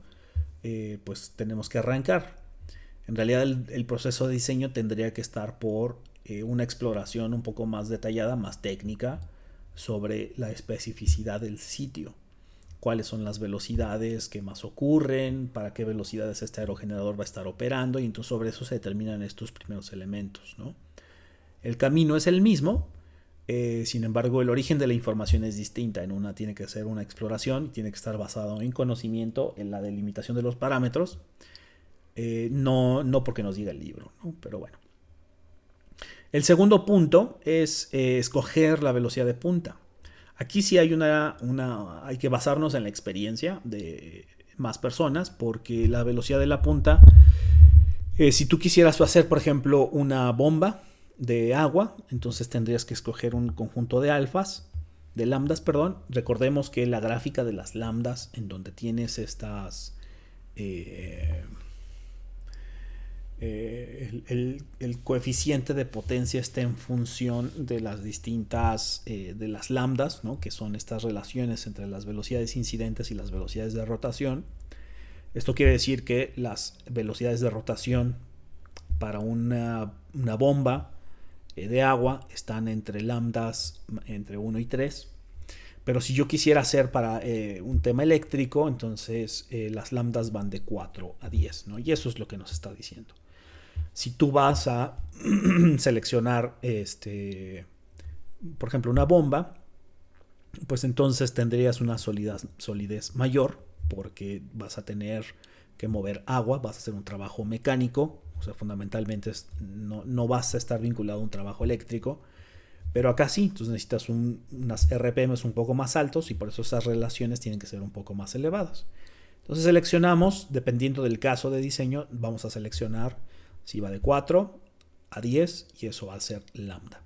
pues tenemos que arrancar. En realidad el proceso de diseño tendría que estar por una exploración un poco más detallada, más técnica, sobre la especificidad del sitio. Cuáles son las velocidades que más ocurren, para qué velocidades este aerogenerador va a estar operando, y entonces sobre eso se determinan estos primeros elementos, ¿no? El camino es el mismo, sin embargo el origen de la información es distinta. En una tiene que ser una exploración, tiene que estar basado en conocimiento, en la delimitación de los parámetros, no porque nos diga el libro, ¿no? Pero bueno. El segundo punto es escoger la velocidad de punta. Aquí sí hay hay que basarnos en la experiencia de más personas, porque la velocidad de la punta, si tú quisieras hacer, por ejemplo, una bomba de agua, entonces tendrías que escoger un conjunto de lambdas, perdón. Recordemos que la gráfica de las lambdas, en donde tienes el coeficiente de potencia esté en función de las distintas, de las lambdas, ¿no? Que son estas relaciones entre las velocidades incidentes y las velocidades de rotación. Esto quiere decir que las velocidades de rotación para una bomba de agua están entre lambdas entre 1 y 3. Pero si yo quisiera hacer para un tema eléctrico, entonces las lambdas van de 4 a 10, ¿no? Y eso es lo que nos está diciendo. Si tú vas a seleccionar, por ejemplo, una bomba, pues entonces tendrías una solidez mayor, porque vas a tener que mover agua, vas a hacer un trabajo mecánico, o sea, fundamentalmente no vas a estar vinculado a un trabajo eléctrico, pero acá sí, entonces necesitas unas RPMs un poco más altos y por eso esas relaciones tienen que ser un poco más elevadas. Entonces seleccionamos, dependiendo del caso de diseño, vamos a seleccionar si va de 4 a 10 y eso va a ser lambda.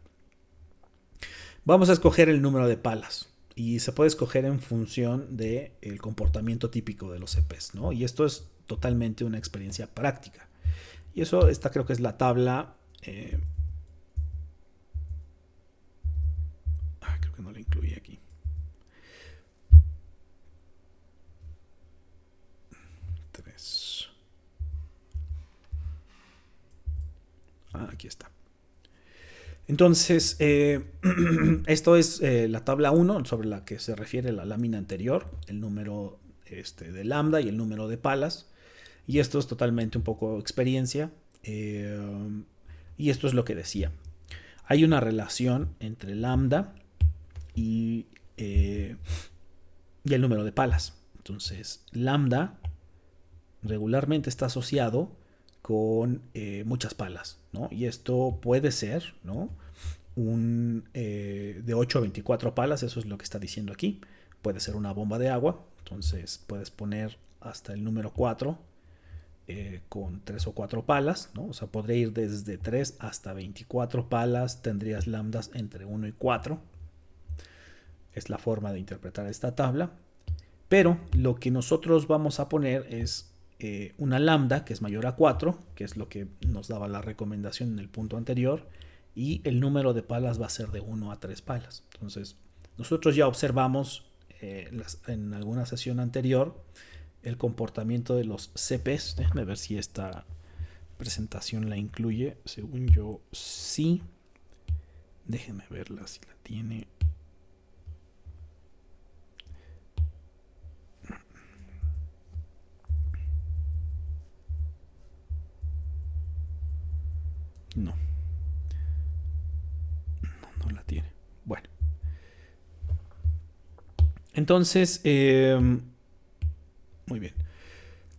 Vamos a escoger el número de palas y se puede escoger en función del comportamiento típico de los CPs, ¿no? Y esto es totalmente una experiencia práctica. Y eso, esta creo que es la tabla. Creo que no la incluí aquí. Aquí está. Entonces, esto es la tabla 1 sobre la que se refiere la lámina anterior, el número de lambda y el número de palas. Y esto es totalmente un poco experiencia. Y esto es lo que decía. Hay una relación entre lambda y el número de palas. Entonces, lambda regularmente está asociado con muchas palas, ¿no? Y esto puede ser, ¿no? De 8 a 24 palas, eso es lo que está diciendo aquí. Puede ser una bomba de agua, entonces puedes poner hasta el número 4 con 3 o 4 palas, ¿no? O sea, podría ir desde 3 hasta 24 palas, tendrías lambdas entre 1 y 4. Es la forma de interpretar esta tabla. Pero lo que nosotros vamos a poner es una lambda que es mayor a 4, que es lo que nos daba la recomendación en el punto anterior, y el número de palas va a ser de 1 a 3 palas. Entonces, nosotros ya observamos en alguna sesión anterior el comportamiento de los CPs. Déjenme ver si esta presentación la incluye. Según yo, sí. Déjenme verla si la tiene. No. No la tiene. Bueno. Entonces, muy bien.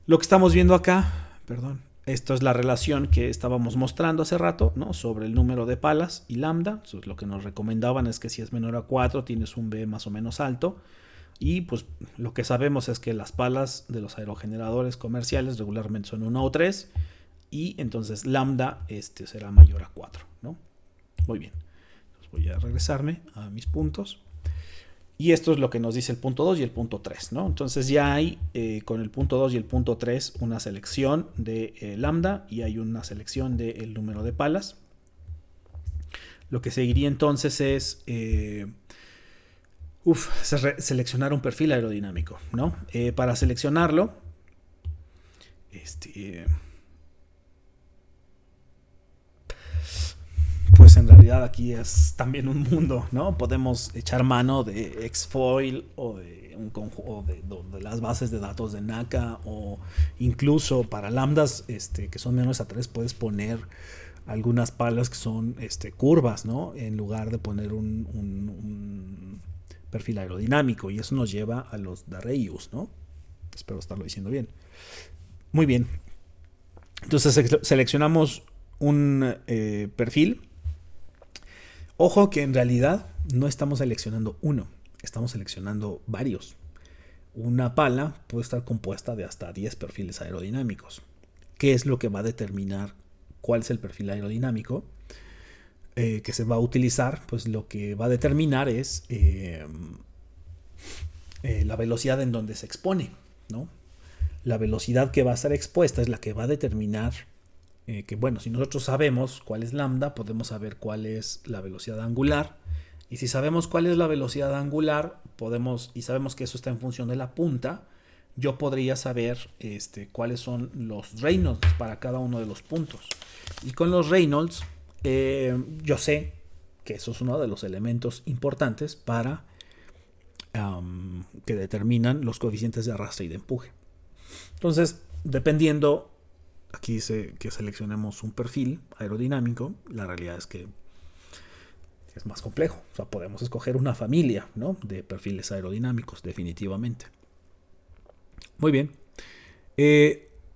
Lo que estamos viendo acá, perdón, esto es la relación que estábamos mostrando hace rato, ¿no? Sobre el número de palas y lambda. Entonces, lo que nos recomendaban es que si es menor a 4 tienes un B más o menos alto. Y pues lo que sabemos es que las palas de los aerogeneradores comerciales regularmente son 1 o 3. Y entonces lambda será mayor a 4, ¿no? Muy bien. Entonces voy a regresarme a mis puntos. Y esto es lo que nos dice el punto 2 y el punto 3, ¿no? Entonces ya hay con el punto 2 y el punto 3 una selección de lambda y hay una selección del número de palas. Lo que seguiría entonces es seleccionar un perfil aerodinámico, ¿no? Para seleccionarlo, pues en realidad aquí es también un mundo, ¿no? Podemos echar mano de Xfoil o de las bases de datos de NACA, o incluso para lambdas que son menores a 3 puedes poner algunas palas que son curvas, ¿no? En lugar de poner un perfil aerodinámico, y eso nos lleva a los Darius, ¿no? Espero estarlo diciendo bien. Muy bien. Entonces seleccionamos un perfil. Ojo que en realidad no estamos seleccionando uno, estamos seleccionando varios. Una pala puede estar compuesta de hasta 10 perfiles aerodinámicos. ¿Qué es lo que va a determinar cuál es el perfil aerodinámico que se va a utilizar? Pues lo que va a determinar es la velocidad en donde se expone, ¿no? La velocidad que va a estar expuesta es la que va a determinar que bueno, si nosotros sabemos cuál es lambda, podemos saber cuál es la velocidad angular. Y si sabemos cuál es la velocidad angular, y sabemos que eso está en función de la punta, yo podría saber cuáles son los Reynolds para cada uno de los puntos. Y con los Reynolds, yo sé que eso es uno de los elementos importantes para que determinan los coeficientes de arrastre y de empuje. Entonces, dependiendo, aquí dice que seleccionemos un perfil aerodinámico, la realidad es que es más complejo. O sea, podemos escoger una familia, ¿no?, de perfiles aerodinámicos, definitivamente. Muy bien.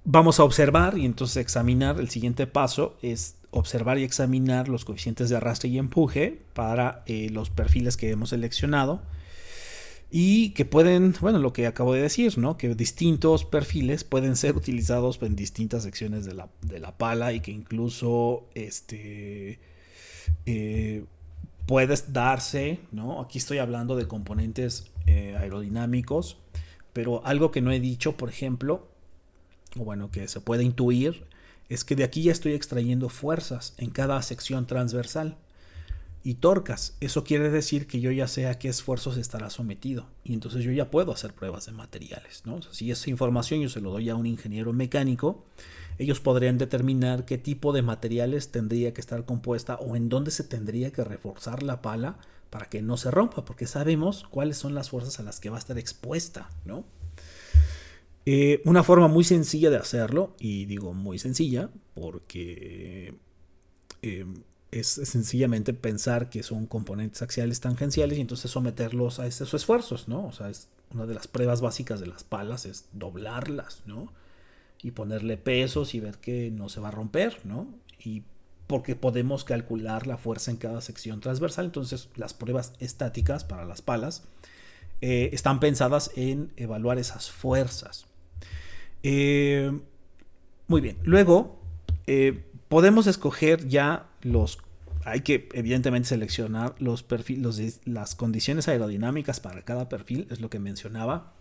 Vamos a observar y entonces examinar. El siguiente paso es observar y examinar los coeficientes de arrastre y empuje para los perfiles que hemos seleccionado. Y que pueden, bueno, lo que acabo de decir, ¿no?, que distintos perfiles pueden ser utilizados en distintas secciones de la pala y que incluso puedes darse, ¿no? Aquí estoy hablando de componentes aerodinámicos, pero algo que no he dicho, por ejemplo, o bueno, que se puede intuir, es que de aquí ya estoy extrayendo fuerzas en cada sección transversal y torcas. Eso quiere decir que yo ya sé a qué esfuerzos estará sometido y entonces yo ya puedo hacer pruebas de materiales, ¿no? O sea, si esa información yo se lo doy a un ingeniero mecánico, ellos podrían determinar qué tipo de materiales tendría que estar compuesta o en dónde se tendría que reforzar la pala para que no se rompa, porque sabemos cuáles son las fuerzas a las que va a estar expuesta, ¿no? Una forma muy sencilla de hacerlo, y digo muy sencilla porque es sencillamente pensar que son componentes axiales tangenciales y entonces someterlos a esos esfuerzos, ¿no? O sea, es una de las pruebas básicas de las palas es doblarlas, ¿no?, y ponerle pesos y ver que no se va a romper, ¿no? Y porque podemos calcular la fuerza en cada sección transversal. Entonces, las pruebas estáticas para las palas están pensadas en evaluar esas fuerzas. Muy bien. Luego, podemos escoger ya hay que evidentemente seleccionar los perfiles, las condiciones aerodinámicas para cada perfil, es lo que mencionaba.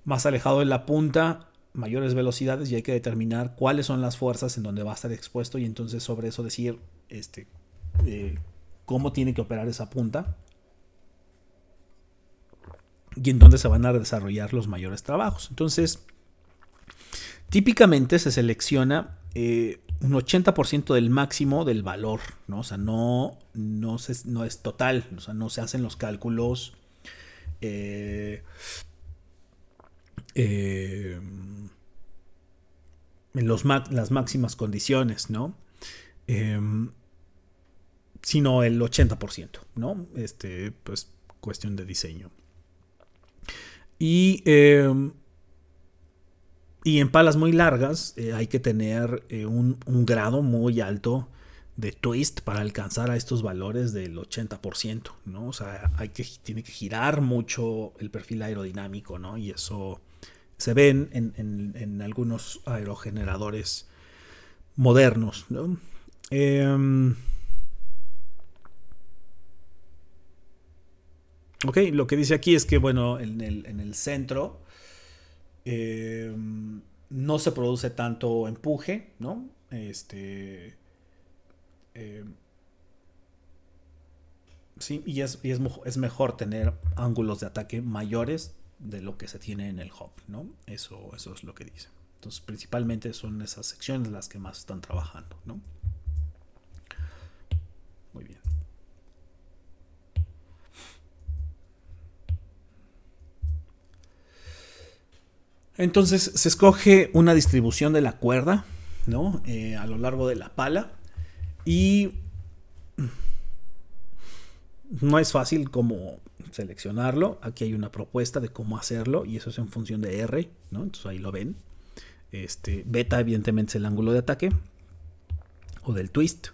Más alejado de la punta, mayores velocidades, y hay que determinar cuáles son las fuerzas en donde va a estar expuesto y entonces sobre eso decir cómo tiene que operar esa punta y en dónde se van a desarrollar los mayores trabajos. Entonces, típicamente se selecciona un 80% del máximo del valor, ¿no? O sea, no es total, o sea, no se hacen los cálculos en las máximas condiciones, ¿no? Sino el 80%, ¿no? Pues cuestión de diseño. Y en palas muy largas hay que tener un grado muy alto de twist para alcanzar a estos valores del 80%, ¿no? O sea, tiene que girar mucho el perfil aerodinámico, ¿no? Y eso se ve en algunos aerogeneradores modernos, ¿no? Ok, lo que dice aquí es que, bueno, en el centro no se produce tanto empuje, ¿no? Sí, y es mejor tener ángulos de ataque mayores de lo que se tiene en el hub, ¿no? Eso es lo que dice. Entonces, principalmente son esas secciones las que más están trabajando, ¿no? Muy bien. Entonces, se escoge una distribución de la cuerda, ¿no? A lo largo de la pala. Y no es fácil como seleccionarlo. Aquí hay una propuesta de cómo hacerlo y eso es en función de R, ¿no? Entonces ahí lo ven. Beta evidentemente es el ángulo de ataque o del twist.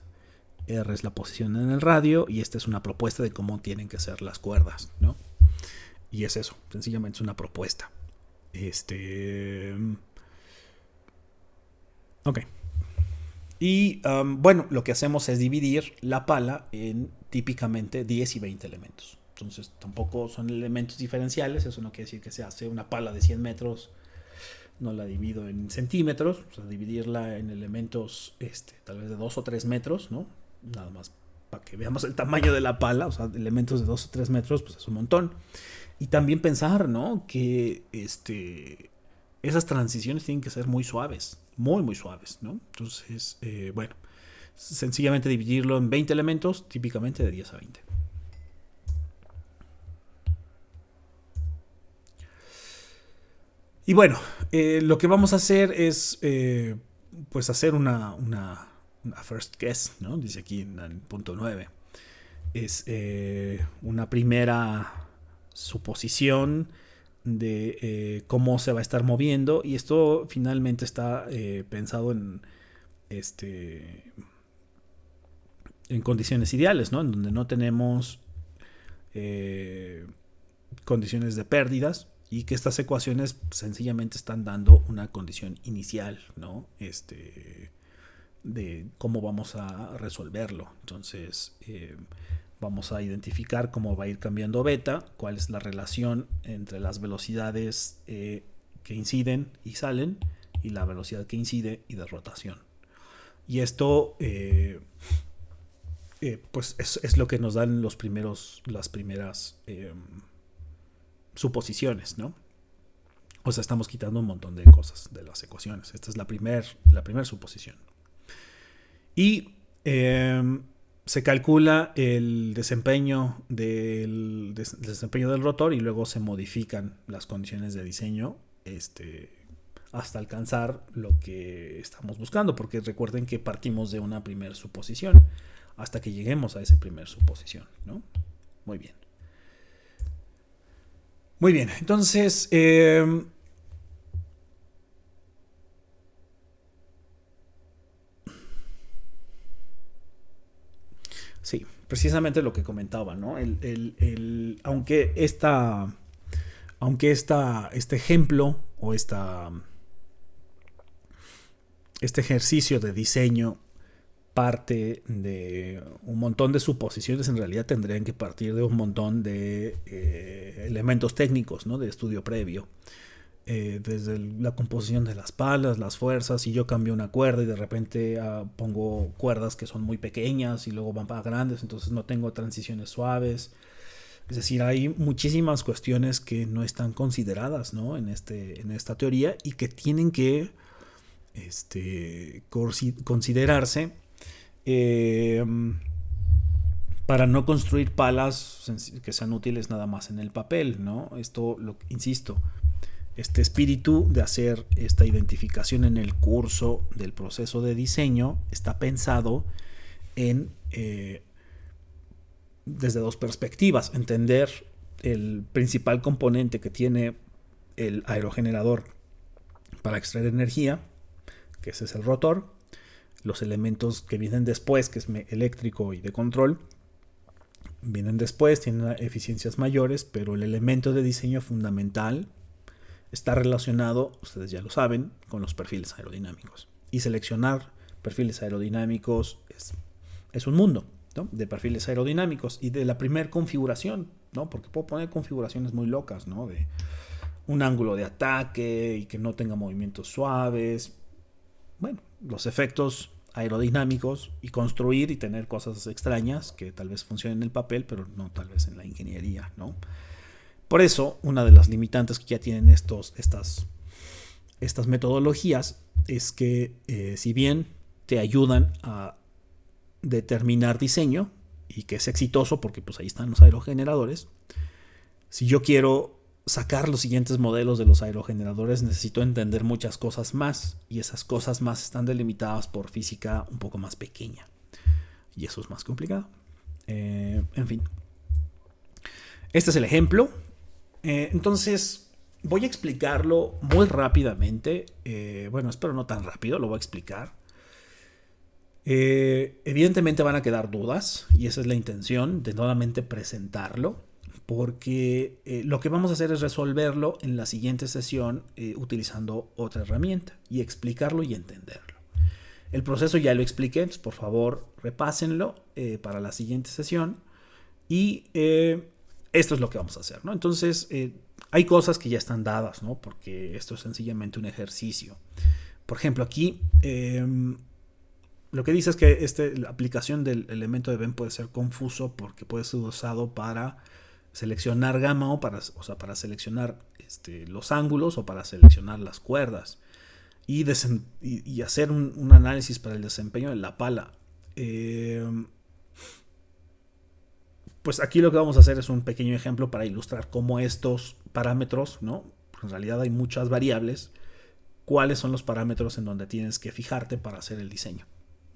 R es la posición en el radio y esta es una propuesta de cómo tienen que ser las cuerdas, ¿no? Y es eso, sencillamente es una propuesta. Ok. Y bueno, lo que hacemos es dividir la pala en típicamente 10 y 20 elementos. Entonces tampoco son elementos diferenciales, eso no quiere decir que se hace una pala de 100 metros no la divido en centímetros, o sea, dividirla en elementos tal vez de 2 o 3 metros, ¿no? Nada más para que veamos el tamaño de la pala, o sea, elementos de 2 o 3 metros, pues es un montón. Y también pensar, ¿no? Que esas transiciones tienen que ser muy suaves, muy, muy suaves, ¿no? Entonces, bueno, sencillamente dividirlo en 20 elementos, típicamente de 10 a 20. Y bueno, lo que vamos a hacer es pues hacer una first guess, ¿no? Dice aquí en el punto 9. Es una primera suposición de cómo se va a estar moviendo, y esto finalmente está pensado en en condiciones ideales, ¿no? En donde no tenemos condiciones de pérdidas, y que estas ecuaciones sencillamente están dando una condición inicial, ¿no? De cómo vamos a resolverlo. Entonces, vamos a identificar cómo va a ir cambiando beta, cuál es la relación entre las velocidades que inciden y salen, y la velocidad que incide y de rotación. Y esto pues es lo que nos dan las primeras suposiciones, ¿no? O sea, estamos quitando un montón de cosas de las ecuaciones. Esta es la primera suposición. Y se calcula el desempeño del rotor, y luego se modifican las condiciones de diseño hasta alcanzar lo que estamos buscando, porque recuerden que partimos de una primera suposición hasta que lleguemos a esa primera suposición, ¿no? Muy bien. Muy bien, entonces sí, precisamente lo que comentaba, ¿no? Aunque este ejemplo o este ejercicio de diseño parte de un montón de suposiciones, en realidad tendrían que partir de un montón de elementos técnicos, ¿no? De estudio previo. Desde la composición de las palas, las fuerzas, si yo cambio una cuerda y de repente pongo cuerdas que son muy pequeñas y luego van para grandes, entonces no tengo transiciones suaves. Es decir, hay muchísimas cuestiones que no están consideradas, ¿no? en esta teoría, y que tienen que considerarse para no construir palas que sean útiles nada más en el papel, ¿no? Esto, insisto, este espíritu de hacer esta identificación en el curso del proceso de diseño está pensado en desde dos perspectivas: entender el principal componente que tiene el aerogenerador para extraer energía, que ese es el rotor, los elementos que vienen después, que es eléctrico y de control, vienen después, tienen eficiencias mayores, pero el elemento de diseño fundamental está relacionado, ustedes ya lo saben, con los perfiles aerodinámicos. Y seleccionar perfiles aerodinámicos es un mundo, ¿no? De perfiles aerodinámicos y de la primera configuración, ¿no? Porque puedo poner configuraciones muy locas, ¿no? De un ángulo de ataque y que no tenga movimientos suaves. Bueno, los efectos aerodinámicos, y construir y tener cosas extrañas que tal vez funcionen en el papel, pero no tal vez en la ingeniería, ¿no? Por eso, una de las limitantes que ya tienen estas metodologías es que si bien te ayudan a determinar diseño, y que es exitoso porque pues ahí están los aerogeneradores, si yo quiero sacar los siguientes modelos de los aerogeneradores necesito entender muchas cosas más, y esas cosas más están delimitadas por física un poco más pequeña, y eso es más complicado. En fin, este es el ejemplo. Entonces voy a explicarlo muy rápidamente. Bueno, espero no tan rápido, lo voy a explicar. Evidentemente van a quedar dudas, y esa es la intención de nuevamente presentarlo, porque lo que vamos a hacer es resolverlo en la siguiente sesión utilizando otra herramienta, y explicarlo y entenderlo. El proceso ya lo expliqué, entonces por favor repásenlo para la siguiente sesión, y esto es lo que vamos a hacer, ¿no? Entonces Hay cosas que ya están dadas, ¿no? Porque esto es sencillamente un ejercicio. Por ejemplo, aquí lo que dice es que la aplicación del elemento de Venn puede ser confuso porque puede ser usado para seleccionar gamma o para seleccionar los ángulos o para seleccionar las cuerdas y hacer un análisis para el desempeño de la pala. Pues aquí lo que vamos a hacer es un pequeño ejemplo para ilustrar cómo estos parámetros, ¿no? En realidad hay muchas variables. ¿Cuáles son los parámetros en donde tienes que fijarte para hacer el diseño?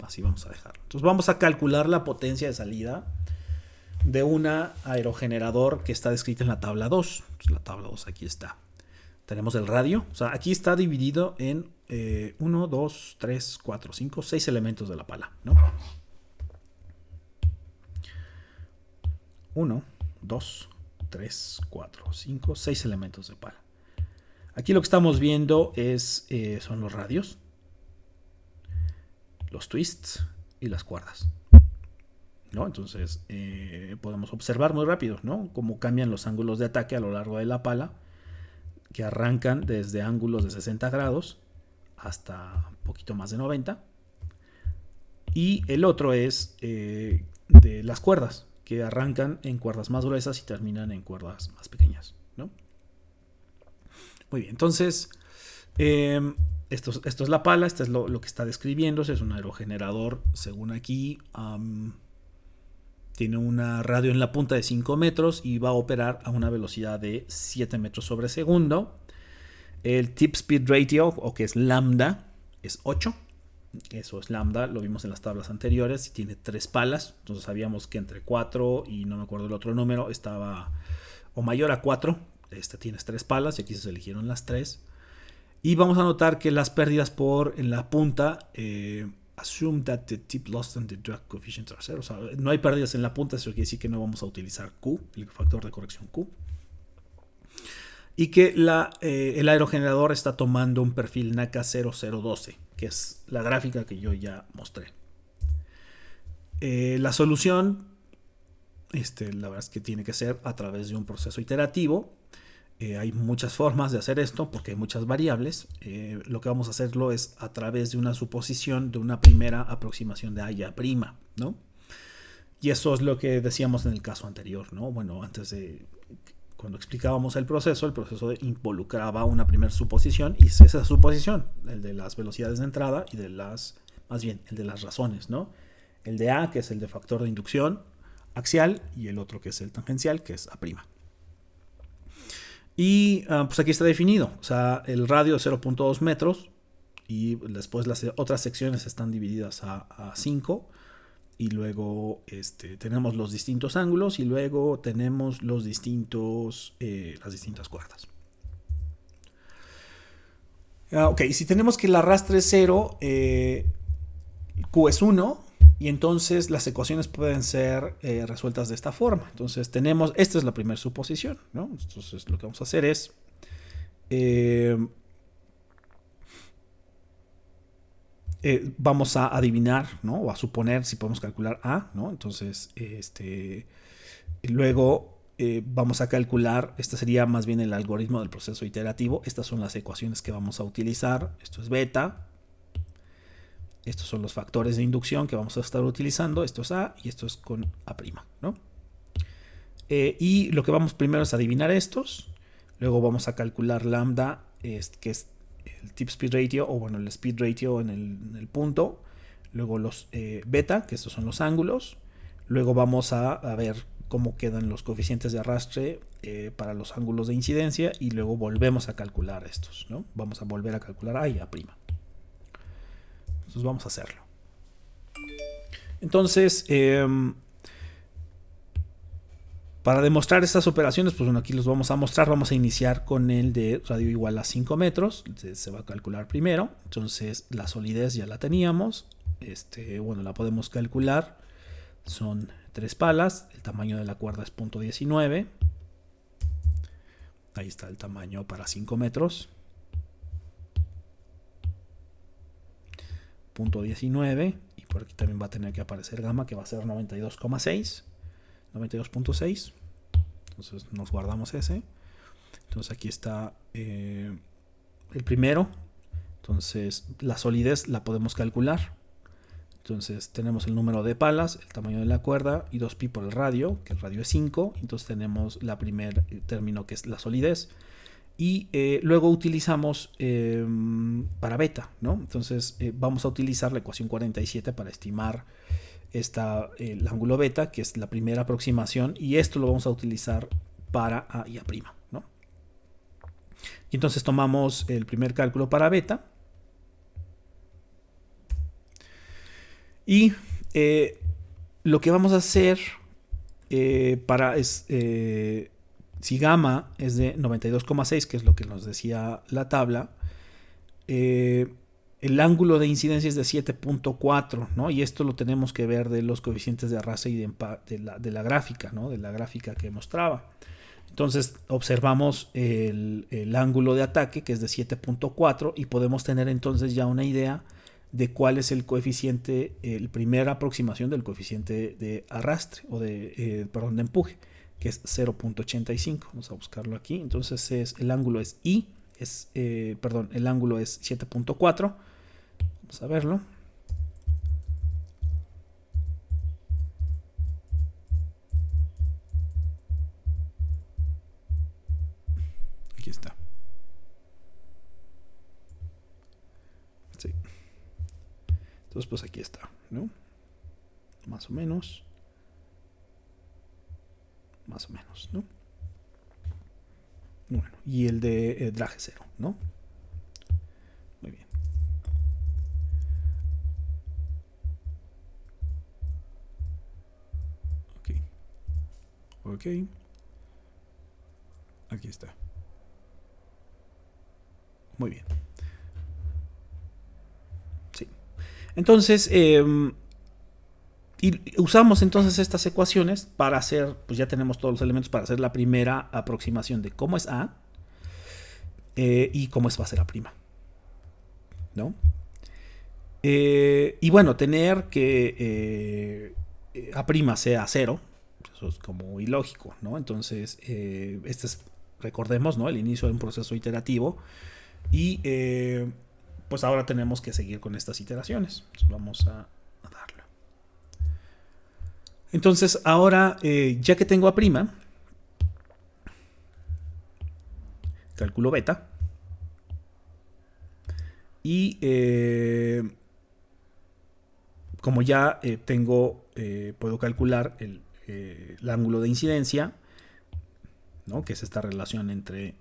Así vamos a dejarlo. Entonces vamos a calcular la potencia de salida de un aerogenerador que está descrita en la tabla 2. Entonces, la tabla 2 aquí está. Tenemos el radio. O sea, aquí está dividido en 1, 2, 3, 4, 5, 6 elementos de la pala, ¿no? 1, 2, 3, 4, 5, 6 elementos de pala. Aquí lo que estamos viendo son los radios, los twists y las cuerdas, ¿no? Entonces podemos observar muy rápido, ¿no? Cómo cambian los ángulos de ataque a lo largo de la pala, que arrancan desde ángulos de 60 grados hasta un poquito más de 90. Y el otro es de las cuerdas, que arrancan en cuerdas más gruesas y terminan en cuerdas más pequeñas, ¿no? Muy bien, entonces esto es la pala, esto es lo que está describiéndose, es un aerogenerador, según aquí, tiene una radio en la punta de 5 metros y va a operar a una velocidad de 7 metros sobre segundo. El tip speed ratio, o que es lambda, es 8. Eso es lambda, lo vimos en las tablas anteriores, y tiene 3 palas, entonces sabíamos que entre 4 y no me acuerdo el otro número estaba o mayor a 4. Tienes 3 palas y aquí se eligieron las 3. Y vamos a notar que las pérdidas en la punta, assume that the tip loss and the drag coefficient are 0. O sea, no hay pérdidas en la punta, eso quiere decir que no vamos a utilizar Q, el factor de corrección Q. Y que el aerogenerador está tomando un perfil NACA 0012, que es la gráfica que yo ya mostré. La solución, la verdad es que tiene que ser a través de un proceso iterativo. Hay muchas formas de hacer esto porque hay muchas variables. Lo que vamos a hacerlo es a través de una suposición de una primera aproximación de A y A', ¿no? Y eso es lo que decíamos en el caso anterior, ¿no? Bueno, cuando explicábamos el proceso involucraba una primera suposición, y es esa suposición, el de las velocidades de entrada y el de las razones, ¿no? El de A, que es el de factor de inducción axial, y el otro que es el tangencial, que es A'. Y pues aquí está definido, o sea, el radio es 0.2 metros y después las otras secciones están divididas a 5 y luego tenemos los distintos ángulos y luego tenemos las distintas cuerdas. Ok, si tenemos que el arrastre es 0, Q es 1, y entonces las ecuaciones pueden ser resueltas de esta forma. Entonces esta es la primera suposición, ¿no? Entonces lo que vamos a hacer es vamos a adivinar, ¿no? O a suponer si podemos calcular A, ¿no? Entonces luego vamos a calcular, este sería más bien el algoritmo del proceso iterativo. Estas son las ecuaciones que vamos a utilizar. Esto es beta. Estos son los factores de inducción que vamos a estar utilizando. Esto es A y esto es con A', ¿no? Y lo que vamos primero es adivinar estos. Luego vamos a calcular lambda, que es el tip speed ratio, o bueno, el speed ratio en el punto. Luego los beta, que estos son los ángulos. Luego vamos a ver cómo quedan los coeficientes de arrastre para los ángulos de incidencia. Y luego volvemos a calcular estos, ¿no? Vamos a volver a calcular A y A'. Entonces vamos a hacerlo. Entonces, para demostrar estas operaciones, pues bueno, aquí los vamos a mostrar. Vamos a iniciar con el de radio igual a 5 metros. Se va a calcular primero. Entonces la solidez ya la teníamos. Bueno, la podemos calcular. Son 3 palas. El tamaño de la cuerda es 0.19. Ahí está el tamaño para 5 metros. 0.19, y por aquí también va a tener que aparecer gamma, que va a ser 92,6, 92.6. Entonces nos guardamos ese. Entonces aquí está el primero. Entonces la solidez la podemos calcular. Entonces tenemos el número de palas, el tamaño de la cuerda y 2pi por el radio, que el radio es 5. Entonces tenemos la primer término, que es la solidez. Y luego utilizamos para beta, ¿no? Entonces vamos a utilizar la ecuación 47 para estimar el ángulo beta, que es la primera aproximación, y esto lo vamos a utilizar para A y A', ¿no? Y entonces tomamos el primer cálculo para beta y lo que vamos a hacer si gamma es de 92,6, que es lo que nos decía la tabla, el ángulo de incidencia es de 7.4, ¿no? Y esto lo tenemos que ver de los coeficientes de arrastre y de la gráfica, ¿no? De la gráfica que mostraba. Entonces observamos el ángulo de ataque, que es de 7.4, y podemos tener entonces ya una idea de cuál es el coeficiente, la primera aproximación del coeficiente de arrastre o de empuje, que es 0.85. Vamos a buscarlo aquí. Entonces el ángulo es el ángulo es 7.4. Vamos a verlo. Aquí está. Sí. Entonces pues aquí está, ¿no? Más o menos, ¿no? Bueno, y el de draje 0, ¿no? Muy bien. Ok. Aquí está. Muy bien. Sí. Entonces, y usamos entonces estas ecuaciones para hacer, pues ya tenemos todos los elementos para hacer la primera aproximación de cómo es A y cómo va a ser A', ¿no? Y bueno, tener que A' sea 0, eso es como ilógico, ¿no? Entonces, este es, recordemos, ¿no? El inicio de un proceso iterativo y pues ahora tenemos que seguir con estas iteraciones. Entonces vamos a darlo. Entonces ahora, ya que tengo A', calculo beta y como ya puedo calcular el ángulo de incidencia, ¿no? Que es esta relación entre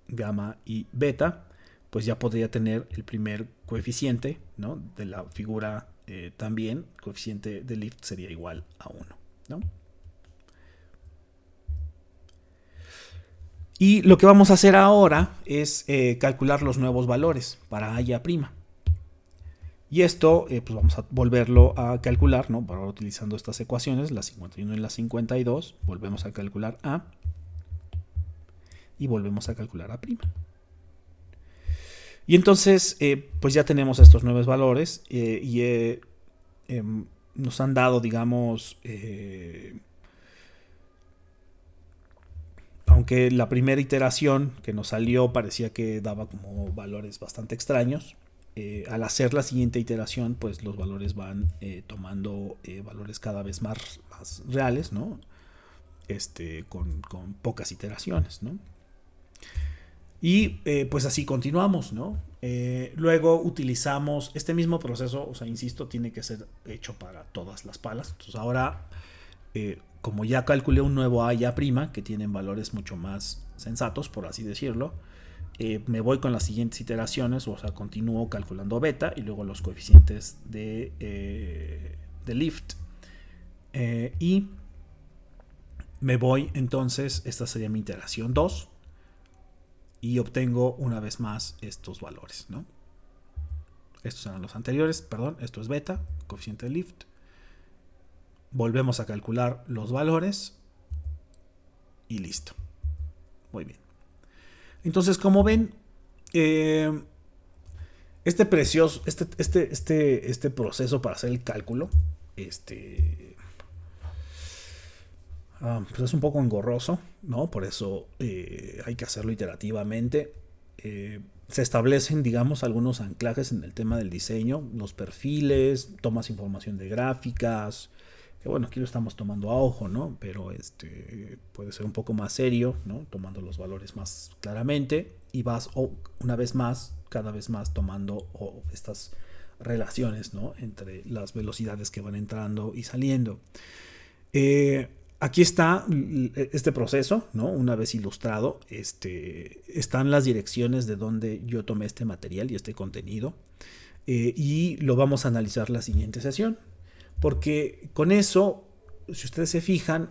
gamma y beta, pues ya podría tener el primer coeficiente, ¿no? De la figura también, el coeficiente de lift sería igual a 1, ¿no? Y lo que vamos a hacer ahora es calcular los nuevos valores para A y A'. Y esto pues vamos a volverlo a calcular, ¿no? Para utilizando estas ecuaciones, la 51 y la 52, volvemos a calcular A y volvemos a calcular A'. Y entonces pues ya tenemos estos nuevos valores y nos han dado, digamos, aunque la primera iteración que nos salió parecía que daba como valores bastante extraños, al hacer la siguiente iteración, pues los valores van tomando valores cada vez más reales, ¿no? Con pocas iteraciones, ¿no? Y pues así continuamos, ¿no? Luego utilizamos este mismo proceso, o sea, insisto, tiene que ser hecho para todas las palas. Entonces ahora, como ya calculé un nuevo A y A', que tienen valores mucho más sensatos, por así decirlo, me voy con las siguientes iteraciones, o sea, continúo calculando beta y luego los coeficientes de lift. Y me voy entonces, esta sería mi iteración 2. Y obtengo una vez más estos valores, ¿no? Estos eran los anteriores, perdón, esto es beta, coeficiente de lift. Volvemos a calcular los valores y listo. Muy bien. Entonces, como ven, este proceso para hacer el cálculo, pues es un poco engorroso, ¿no? Por eso hay que hacerlo iterativamente. Se establecen, digamos, algunos anclajes en el tema del diseño, los perfiles, tomas información de gráficas, que bueno, aquí lo estamos tomando a ojo, ¿no? Pero puede ser un poco más serio, ¿no? Tomando los valores más claramente y vas una vez más, cada vez más tomando estas relaciones, ¿no? Entre las velocidades que van entrando y saliendo. Aquí está este proceso, ¿no? Una vez ilustrado, están las direcciones de donde yo tomé este material y este contenido, y lo vamos a analizar la siguiente sesión, porque con eso, si ustedes se fijan,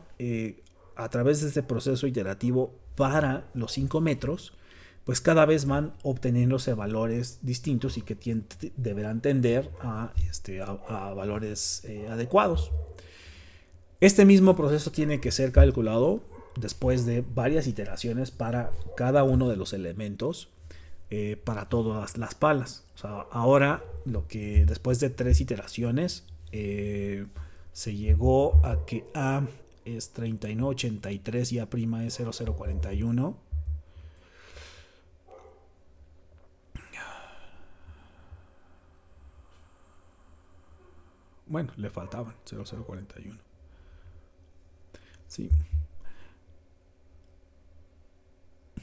a través de este proceso iterativo para los 5 metros, pues cada vez van obteniéndose valores distintos y que deberán tender a valores adecuados. Este mismo proceso tiene que ser calculado después de varias iteraciones para cada uno de los elementos, para todas las palas. O sea, ahora después de 3 iteraciones se llegó a que A es 3983 y A' es 0041. Bueno, le faltaban 0041. Sí.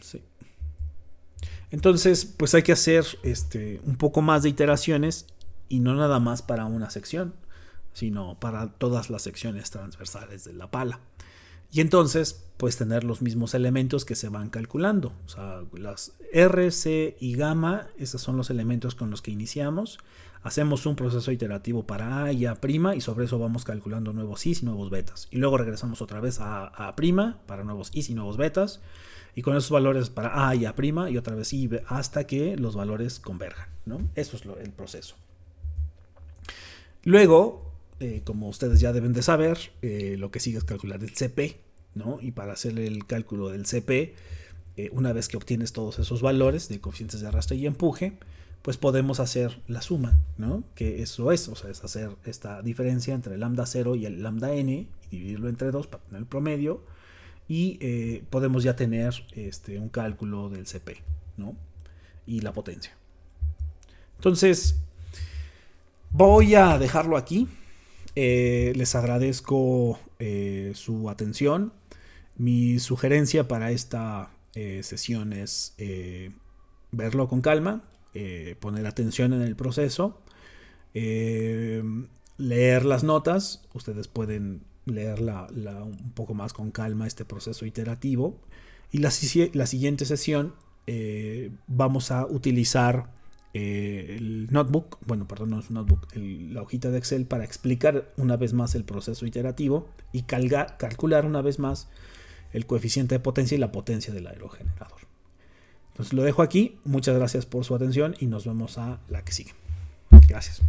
Sí. Entonces, pues hay que hacer un poco más de iteraciones y no nada más para una sección, sino para todas las secciones transversales de la pala. Y entonces, pues tener los mismos elementos que se van calculando. O sea, las R, C y gamma, esos son los elementos con los que iniciamos. Hacemos un proceso iterativo para A y A' y sobre eso vamos calculando nuevos Is y nuevos betas. Y luego regresamos otra vez a A' para nuevos Is y nuevos betas. Y con esos valores para A y A' y otra vez I hasta que los valores converjan, ¿no? Eso es el proceso. Luego, como ustedes ya deben de saber, lo que sigue es calcular el CP, ¿no? Y para hacer el cálculo del CP, una vez que obtienes todos esos valores de coeficientes de arrastre y empuje, pues podemos hacer la suma, ¿no? Que eso es, o sea, es hacer esta diferencia entre el lambda 0 y el lambda n y dividirlo entre 2 para tener el promedio, y podemos ya tener un cálculo del CP, ¿no? Y la potencia. Entonces, voy a dejarlo aquí. Les agradezco su atención. Mi sugerencia para esta sesión es verlo con calma, poner atención en el proceso, leer las notas. Ustedes pueden leer un poco más con calma este proceso iterativo. Y la siguiente sesión vamos a utilizar el notebook, bueno, perdón, no es un notebook, la hojita de Excel para explicar una vez más el proceso iterativo y calcular una vez más el coeficiente de potencia y la potencia del aerogenerador. Entonces lo dejo aquí. Muchas gracias por su atención y nos vemos a la que sigue. Gracias.